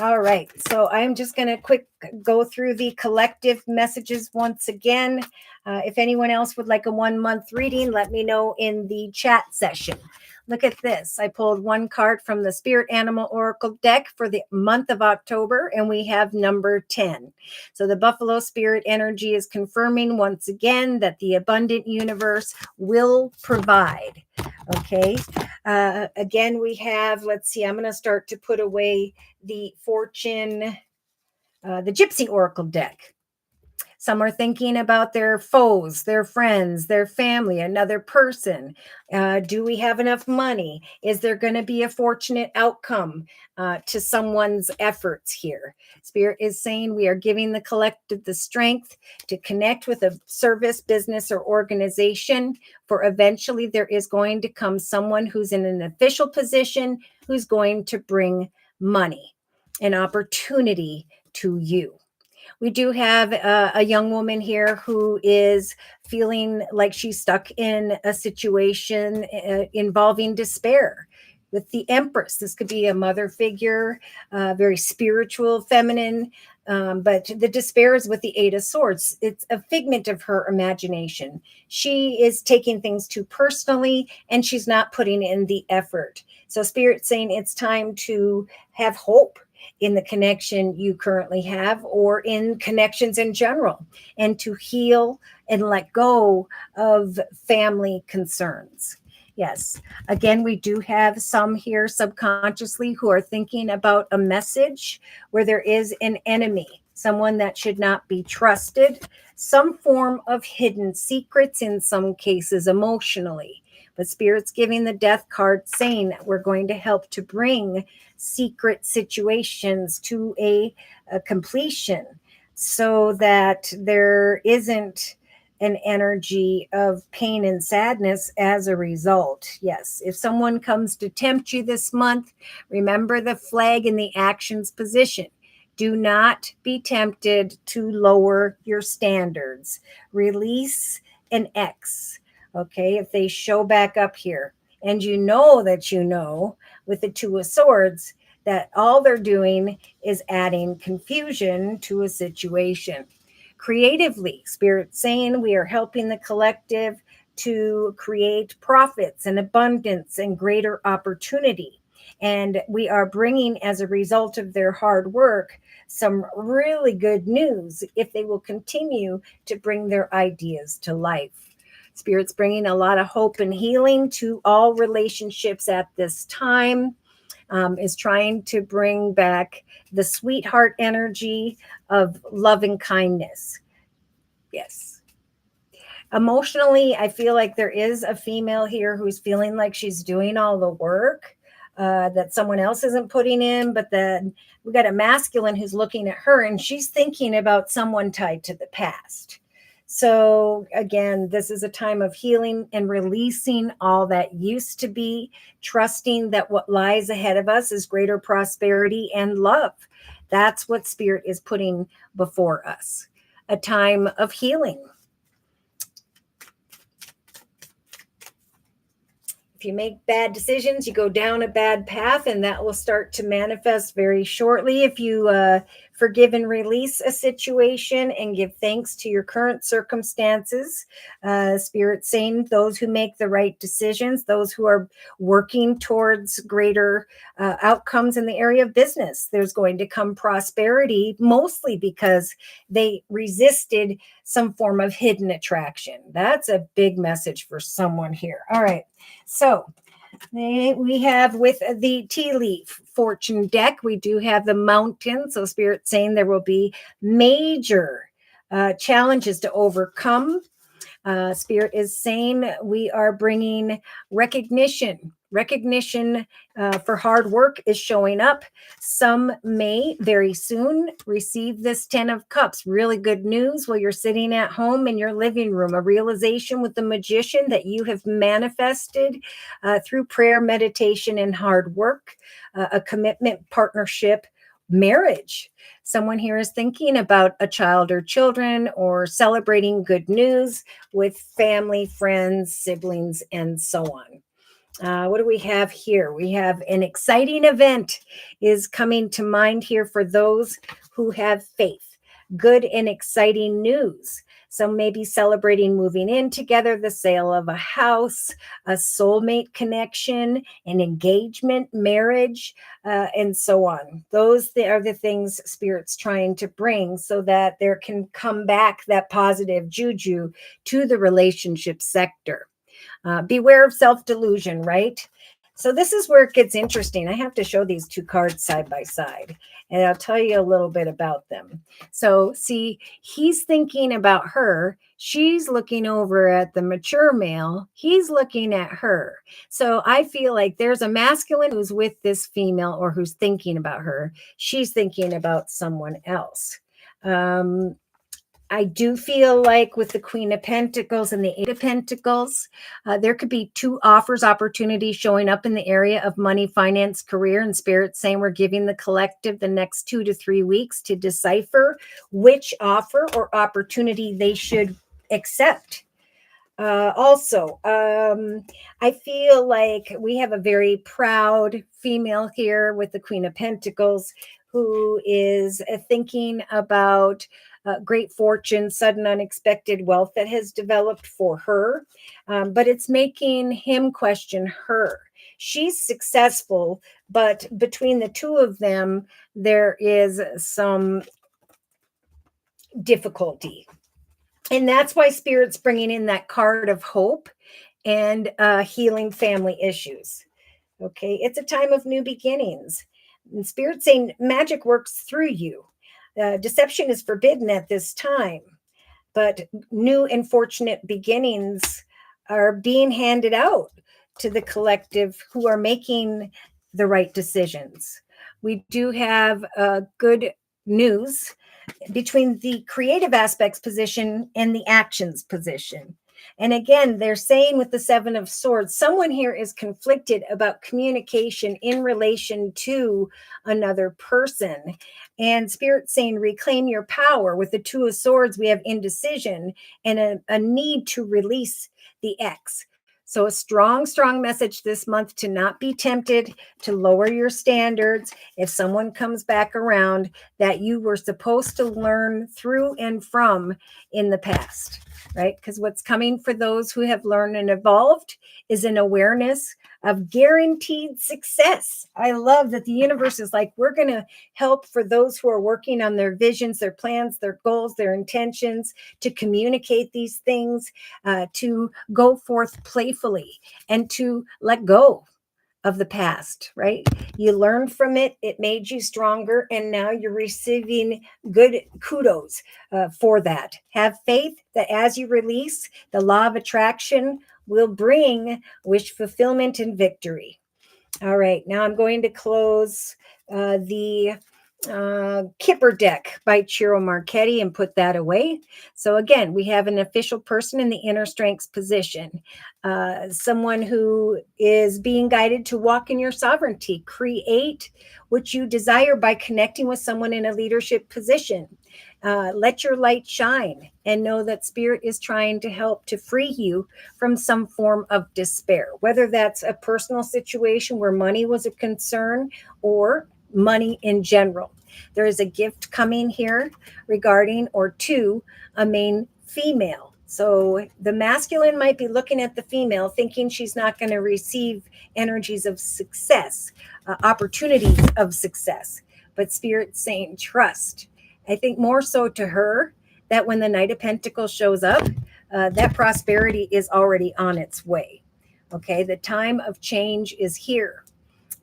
All right, so I'm just going to go through the collective messages once again. If anyone else would like a 1 month reading, let me know in the chat session. Look at this. I pulled one card from the Spirit Animal Oracle deck for the month of October, and we have number 10. So the Buffalo Spirit energy is confirming once again that the abundant universe will provide. Okay. Again, we have, let's see, I'm going to start to put away the Fortune, the Gypsy Oracle deck. Some are thinking about their foes, their friends, their family, another person. Do we have enough money? Is there going to be a fortunate outcome to someone's efforts here? Spirit is saying we are giving the collective the strength to connect with a service, business, or organization, for eventually there is going to come someone who's in an official position who's going to bring money, an opportunity to you. We do have a young woman here who is feeling like she's stuck in a situation involving despair. With the Empress, this could be a mother figure, very spiritual, feminine, but the despair is with the Eight of Swords. It's a figment of her imagination. She is taking things too personally, and she's not putting in the effort. So Spirit's saying it's time to have hope in the connection you currently have, or in connections in general, and to heal and let go of family concerns. Yes. Again, we do have some here subconsciously who are thinking about a message where there is an enemy, someone that should not be trusted, some form of hidden secrets, in some cases emotionally. But Spirit's giving the Death card, saying that we're going to help to bring secret situations to a completion, so that there isn't an energy of pain and sadness as a result. Yes, if someone comes to tempt you this month, remember the flag in the actions position. Do not be tempted to lower your standards. Release an X. Okay, if they show back up here, and you know that with the Two of Swords that all they're doing is adding confusion to a situation. Creatively, Spirit's saying we are helping the collective to create profits and abundance and greater opportunity. And we are bringing, as a result of their hard work, some really good news if they will continue to bring their ideas to life. Spirit's bringing a lot of hope and healing to all relationships at this time. Is trying to bring back the sweetheart energy of love and kindness. Yes. Emotionally, I feel like there is a female here who's feeling like she's doing all the work that someone else isn't putting in, but then we got a masculine who's looking at her and she's thinking about someone tied to the past. So again, this is a time of healing and releasing all that used to be, trusting that what lies ahead of us is greater prosperity and love. That's what Spirit is putting before us. A time of healing. If you make bad decisions, you go down a bad path, and that will start to manifest very shortly. If you forgive and release a situation and give thanks to your current circumstances, Spirit saying those who make the right decisions, those who are working towards greater outcomes in the area of business, there's going to come prosperity, mostly because they resisted some form of hidden attraction. That's a big message for someone here. All right. So we have with the tea leaf fortune deck, we do have the mountain. So Spirit saying there will be major challenges to overcome. Spirit is saying we are bringing recognition. Recognition for hard work is showing up. Some may very soon receive this 10 of Cups. Really good news while you're sitting at home in your living room. A realization with the magician that you have manifested through prayer, meditation, and hard work. A commitment, partnership, marriage. Someone here is thinking about a child or children or celebrating good news with family, friends, siblings, and so on. What do we have here? We have an exciting event is coming to mind here for those who have faith. Good and exciting news. Some may be celebrating moving in together, the sale of a house, a soulmate connection, an engagement, marriage, and so on. Those are the things Spirit's trying to bring so that there can come back that positive juju to the relationship sector. Beware of self-delusion, right? So this is where it gets interesting. I have to show these two cards side by side, and I'll tell you a little bit about them. So see, he's thinking about her. She's looking over at the mature male. He's looking at her. So I feel like there's a masculine who's with this female or who's thinking about her. She's thinking about someone else. I do feel like with the Queen of Pentacles and the Eight of Pentacles, there could be two offers, opportunities showing up in the area of money, finance, career, and Spirit saying we're giving the collective the next 2 to 3 weeks to decipher which offer or opportunity they should accept. I feel like we have a very proud female here with the Queen of Pentacles who is thinking about great fortune, sudden unexpected wealth that has developed for her, but it's making him question her. She's successful, but between the two of them, there is some difficulty. And that's why Spirit's bringing in that card of hope and healing family issues. Okay, it's a time of new beginnings. And Spirit's saying magic works through you. Deception is forbidden at this time, but new and fortunate beginnings are being handed out to the collective who are making the right decisions. We do have good news between the creative aspects position and the actions position. And again, they're saying with the Seven of Swords, someone here is conflicted about communication in relation to another person. And Spirit saying, reclaim your power. With the Two of Swords, we have indecision and a need to release the ex. So a strong, strong message this month to not be tempted to lower your standards if someone comes back around that you were supposed to learn through and from in the past, right? Because what's coming for those who have learned and evolved is an awareness of guaranteed success. I love that the universe is like, we're going to help for those who are working on their visions, their plans, their goals, their intentions, to communicate these things, to go forth playfully and to let go of the past, right? You learned from it, it made you stronger, and now you're receiving good kudos for that. Have faith that as you release, the law of attraction will bring wish fulfillment and victory. All right, now I'm going to close the Kipper deck by Ciro Marchetti and put that away. So again, we have an official person in the inner strengths position, someone who is being guided to walk in your sovereignty, create what you desire by connecting with someone in a leadership position. Let your light shine and know that spirit is trying to help to free you from some form of despair, whether that's a personal situation where money was a concern or money in general. There is a gift coming here regarding or to a main female. So the masculine might be looking at the female thinking she's not going to receive energies of success, opportunities of success, but spirit's saying trust. I think more so to her that when the Knight of Pentacles shows up, that prosperity is already on its way. Okay, the time of change is here.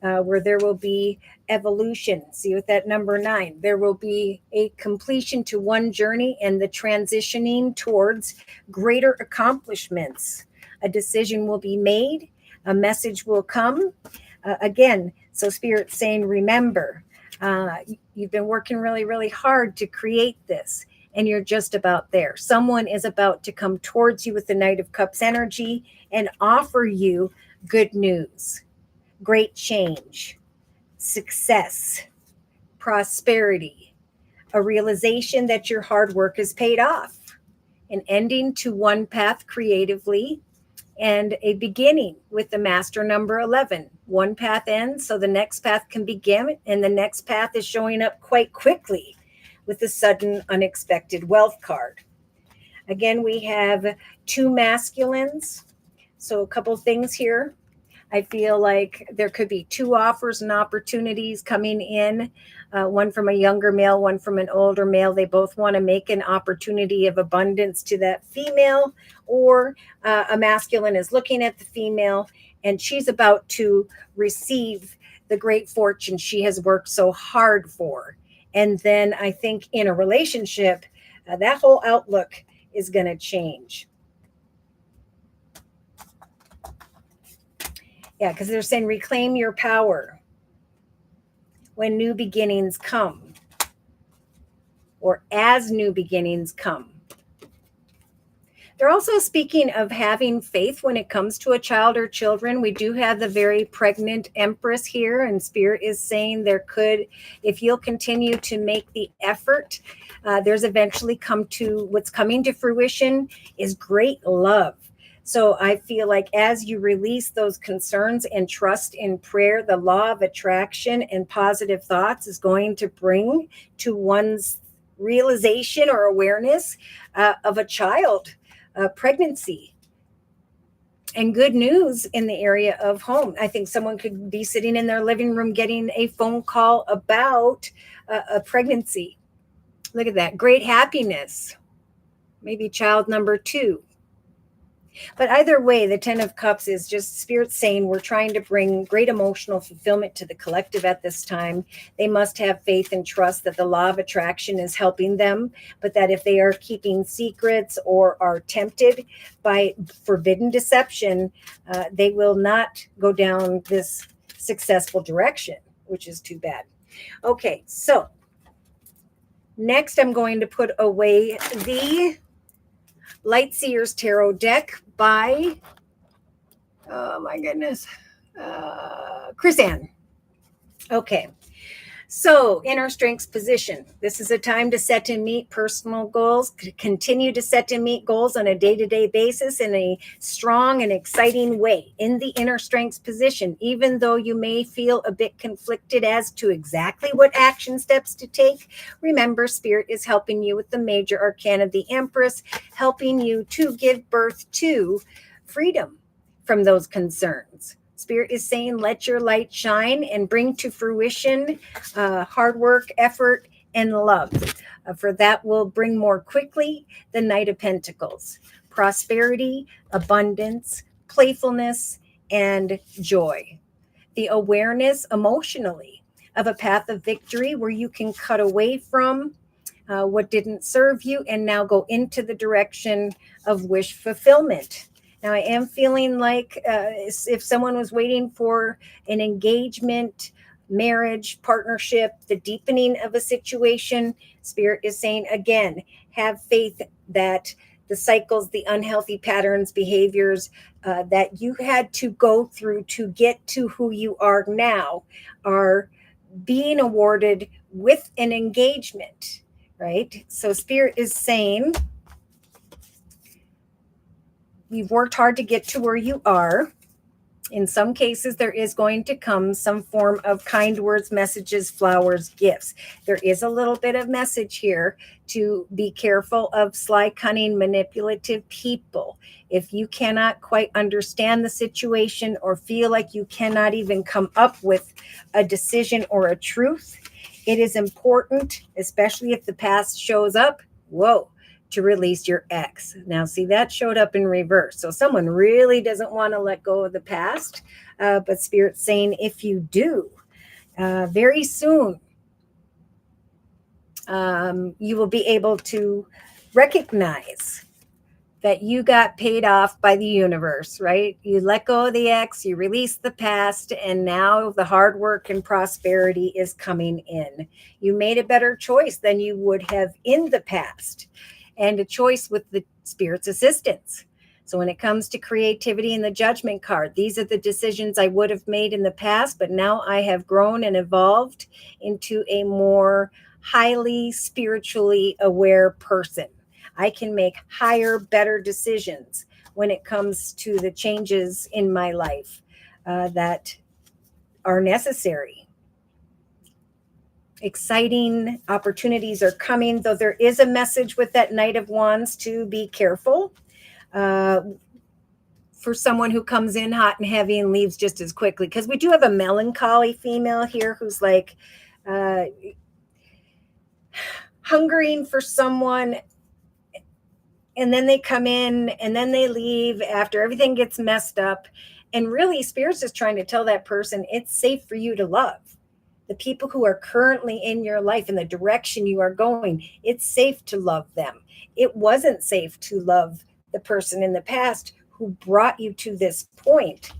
Where there will be evolution. See with that number 9, there will be a completion to one journey and the transitioning towards greater accomplishments. A decision will be made, a message will come. Again, so Spirit's saying, remember, you've been working really, really hard to create this, and you're just about there. Someone is about to come towards you with the Knight of Cups energy and offer you good news. Great change, success, prosperity, a realization that your hard work is paid off, an ending to one path creatively, and a beginning with the master number 11. One path ends, so the next path can begin, and the next path is showing up quite quickly with the sudden unexpected wealth card. Again, we have 2 masculines, so a couple things here. I feel like there could be 2 offers and opportunities coming in, one from a younger male, one from an older male. They both want to make an opportunity of abundance to that female, or a masculine is looking at the female and she's about to receive the great fortune she has worked so hard for. And then I think in a relationship, that whole outlook is going to change. Yeah, because they're saying reclaim your power when new beginnings come, or as new beginnings come. They're also speaking of having faith when it comes to a child or children. We do have the very pregnant Empress here, and Spirit is saying there could, if you'll continue to make the effort, there's eventually what's coming to fruition is great love. So I feel like as you release those concerns and trust in prayer, the law of attraction and positive thoughts is going to bring to one's realization or awareness of a child, pregnancy, and good news in the area of home. I think someone could be sitting in their living room getting a phone call about a pregnancy. Look at that. Great happiness. Maybe child number 2. But either way, the 10 of Cups is just Spirit saying we're trying to bring great emotional fulfillment to the collective at this time. They must have faith and trust that the law of attraction is helping them, but that if they are keeping secrets or are tempted by forbidden deception, they will not go down this successful direction, which is too bad. Okay, so next I'm going to put away the Light Seers Tarot deck by, oh my goodness, Chris Ann. Okay, So, inner strengths position. This is a time to set and meet personal goals, continue to set and meet goals on a day-to-day basis in a strong and exciting way. In the inner strengths position, even though you may feel a bit conflicted as to exactly what action steps to take, remember Spirit is helping you with the major arcana, the Empress, helping you to give birth to freedom from those concerns. Spirit is saying, let your light shine and bring to fruition hard work, effort, and love. For that will bring more quickly the Knight of Pentacles. Prosperity, abundance, playfulness, and joy. The awareness emotionally of a path of victory where you can cut away from what didn't serve you and now go into the direction of wish fulfillment. Now, I am feeling like if someone was waiting for an engagement, marriage, partnership, the deepening of a situation, Spirit is saying, again, have faith that the cycles, the unhealthy patterns, behaviors that you had to go through to get to who you are now are being awarded with an engagement, right? So Spirit is saying, you've worked hard to get to where you are. In some cases, there is going to come some form of kind words, messages, flowers, gifts. There is a little bit of message here to be careful of sly, cunning, manipulative people. If you cannot quite understand the situation or feel like you cannot even come up with a decision or a truth, it is important, especially if the past shows up, to release your ex. Now, see, that showed up in reverse. So someone really doesn't want to let go of the past. But Spirit's saying, if you do, very soon, you will be able to recognize that you got paid off by the universe, right? You let go of the ex, you release the past, and now the hard work and prosperity is coming in. You made a better choice than you would have in the past, and a choice with the Spirit's assistance. So when it comes to creativity and the Judgment card, these are the decisions I would have made in the past, but now I have grown and evolved into a more highly spiritually aware person. I can make higher, better decisions when it comes to the changes in my life that are necessary. Exciting opportunities are coming, though there is a message with that Knight of Wands to be careful for someone who comes in hot and heavy and leaves just as quickly. Because we do have a melancholy female here who's like hungering for someone, and then they come in and then they leave after everything gets messed up. And really, Spirit's just trying to tell that person it's safe for you to love. The people who are currently in your life in the direction you are going, it's safe to love them. It wasn't safe to love the person in the past who brought you to this point,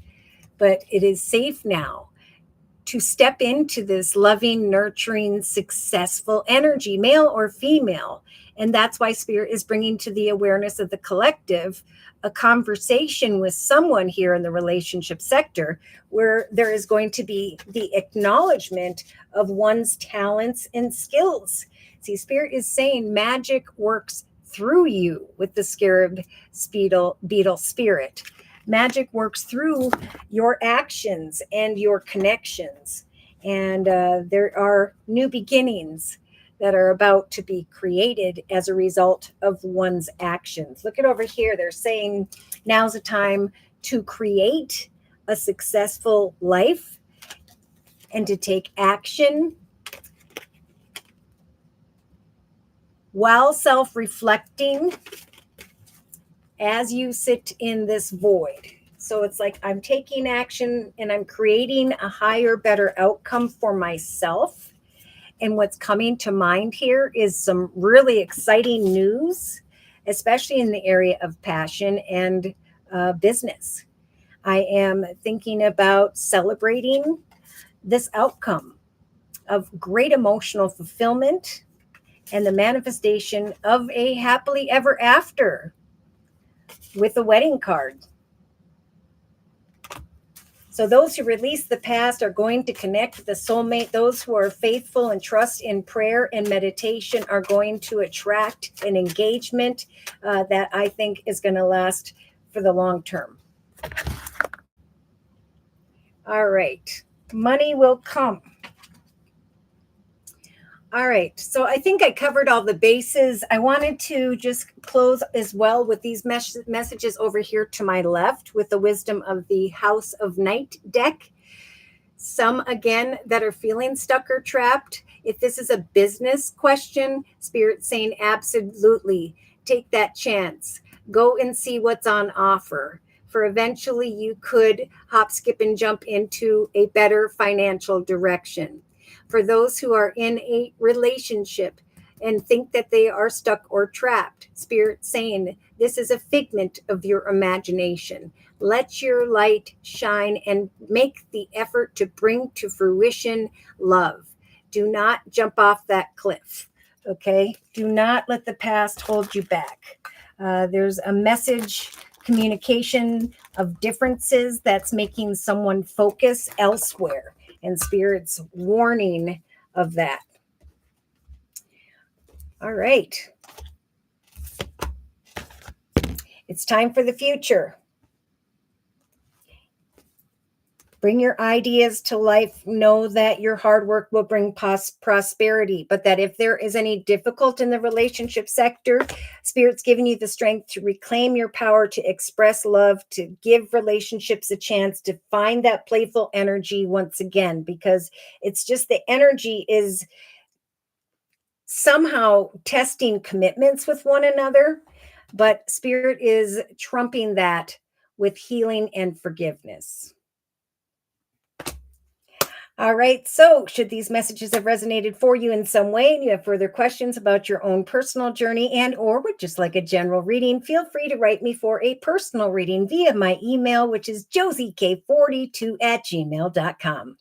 but it is safe now to step into this loving, nurturing, successful energy, male or female. And that's why Spirit is bringing to the awareness of the collective a conversation with someone here in the relationship sector where there is going to be the acknowledgement of one's talents and skills. See, Spirit is saying magic works through you with the scarab beetle spirit. Magic works through your actions and your connections. And there are new beginnings that are about to be created as a result of one's actions. Look at over here. They're saying now's the time to create a successful life and to take action while self-reflecting as you sit in this void. So it's like I'm taking action and I'm creating a higher, better outcome for myself. And what's coming to mind here is some really exciting news, especially in the area of passion and business. I am thinking about celebrating this outcome of great emotional fulfillment and the manifestation of a happily ever after with a wedding card. So those who release the past are going to connect with the soulmate. Those who are faithful and trust in prayer and meditation are going to attract an engagement that I think is going to last for the long term. All right. Money will come. All right. So I think I covered all the bases. I wanted to just close as well with these messages over here to my left with the wisdom of the House of Night deck. Some, again, that are feeling stuck or trapped. If this is a business question, Spirit's saying absolutely take that chance. Go and see what's on offer. For eventually you could hop, skip, and jump into a better financial direction. For those who are in a relationship and think that they are stuck or trapped, Spirit saying this is a figment of your imagination. Let your light shine and make the effort to bring to fruition love. Do not jump off that cliff, okay? Do not let the past hold you back. There's a message communication of differences that's making someone focus elsewhere, and Spirit's warning of that. All right. It's time for the future. Bring your ideas to life. Know that your hard work will bring prosperity, but that if there is any difficult in the relationship sector, Spirit's giving you the strength to reclaim your power, to express love, to give relationships a chance to find that playful energy once again, because it's just the energy is somehow testing commitments with one another, but Spirit is trumping that with healing and forgiveness. All right. So, should these messages have resonated for you in some way and you have further questions about your own personal journey and or would just like a general reading, feel free to write me for a personal reading via my email, which is JosieK42@gmail.com.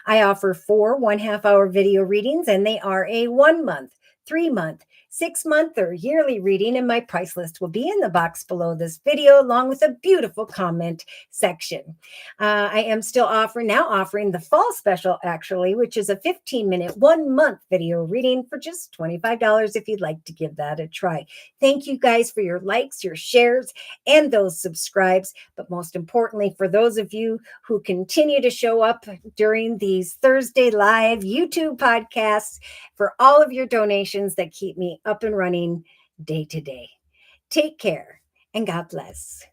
I offer 4 1/2-hour video readings, and they are a 1 month, 3 month, 6 month, or yearly reading, and my price list will be in the box below this video, along with a beautiful comment section. I am still offering the fall special, actually, which is a 15-minute, 1 month video reading for just $25 if you'd like to give that a try. Thank you guys for your likes, your shares, and those subscribes. But most importantly, for those of you who continue to show up during these Thursday live YouTube podcasts, for all of your donations that keep me up and running day to day. Take care and God bless.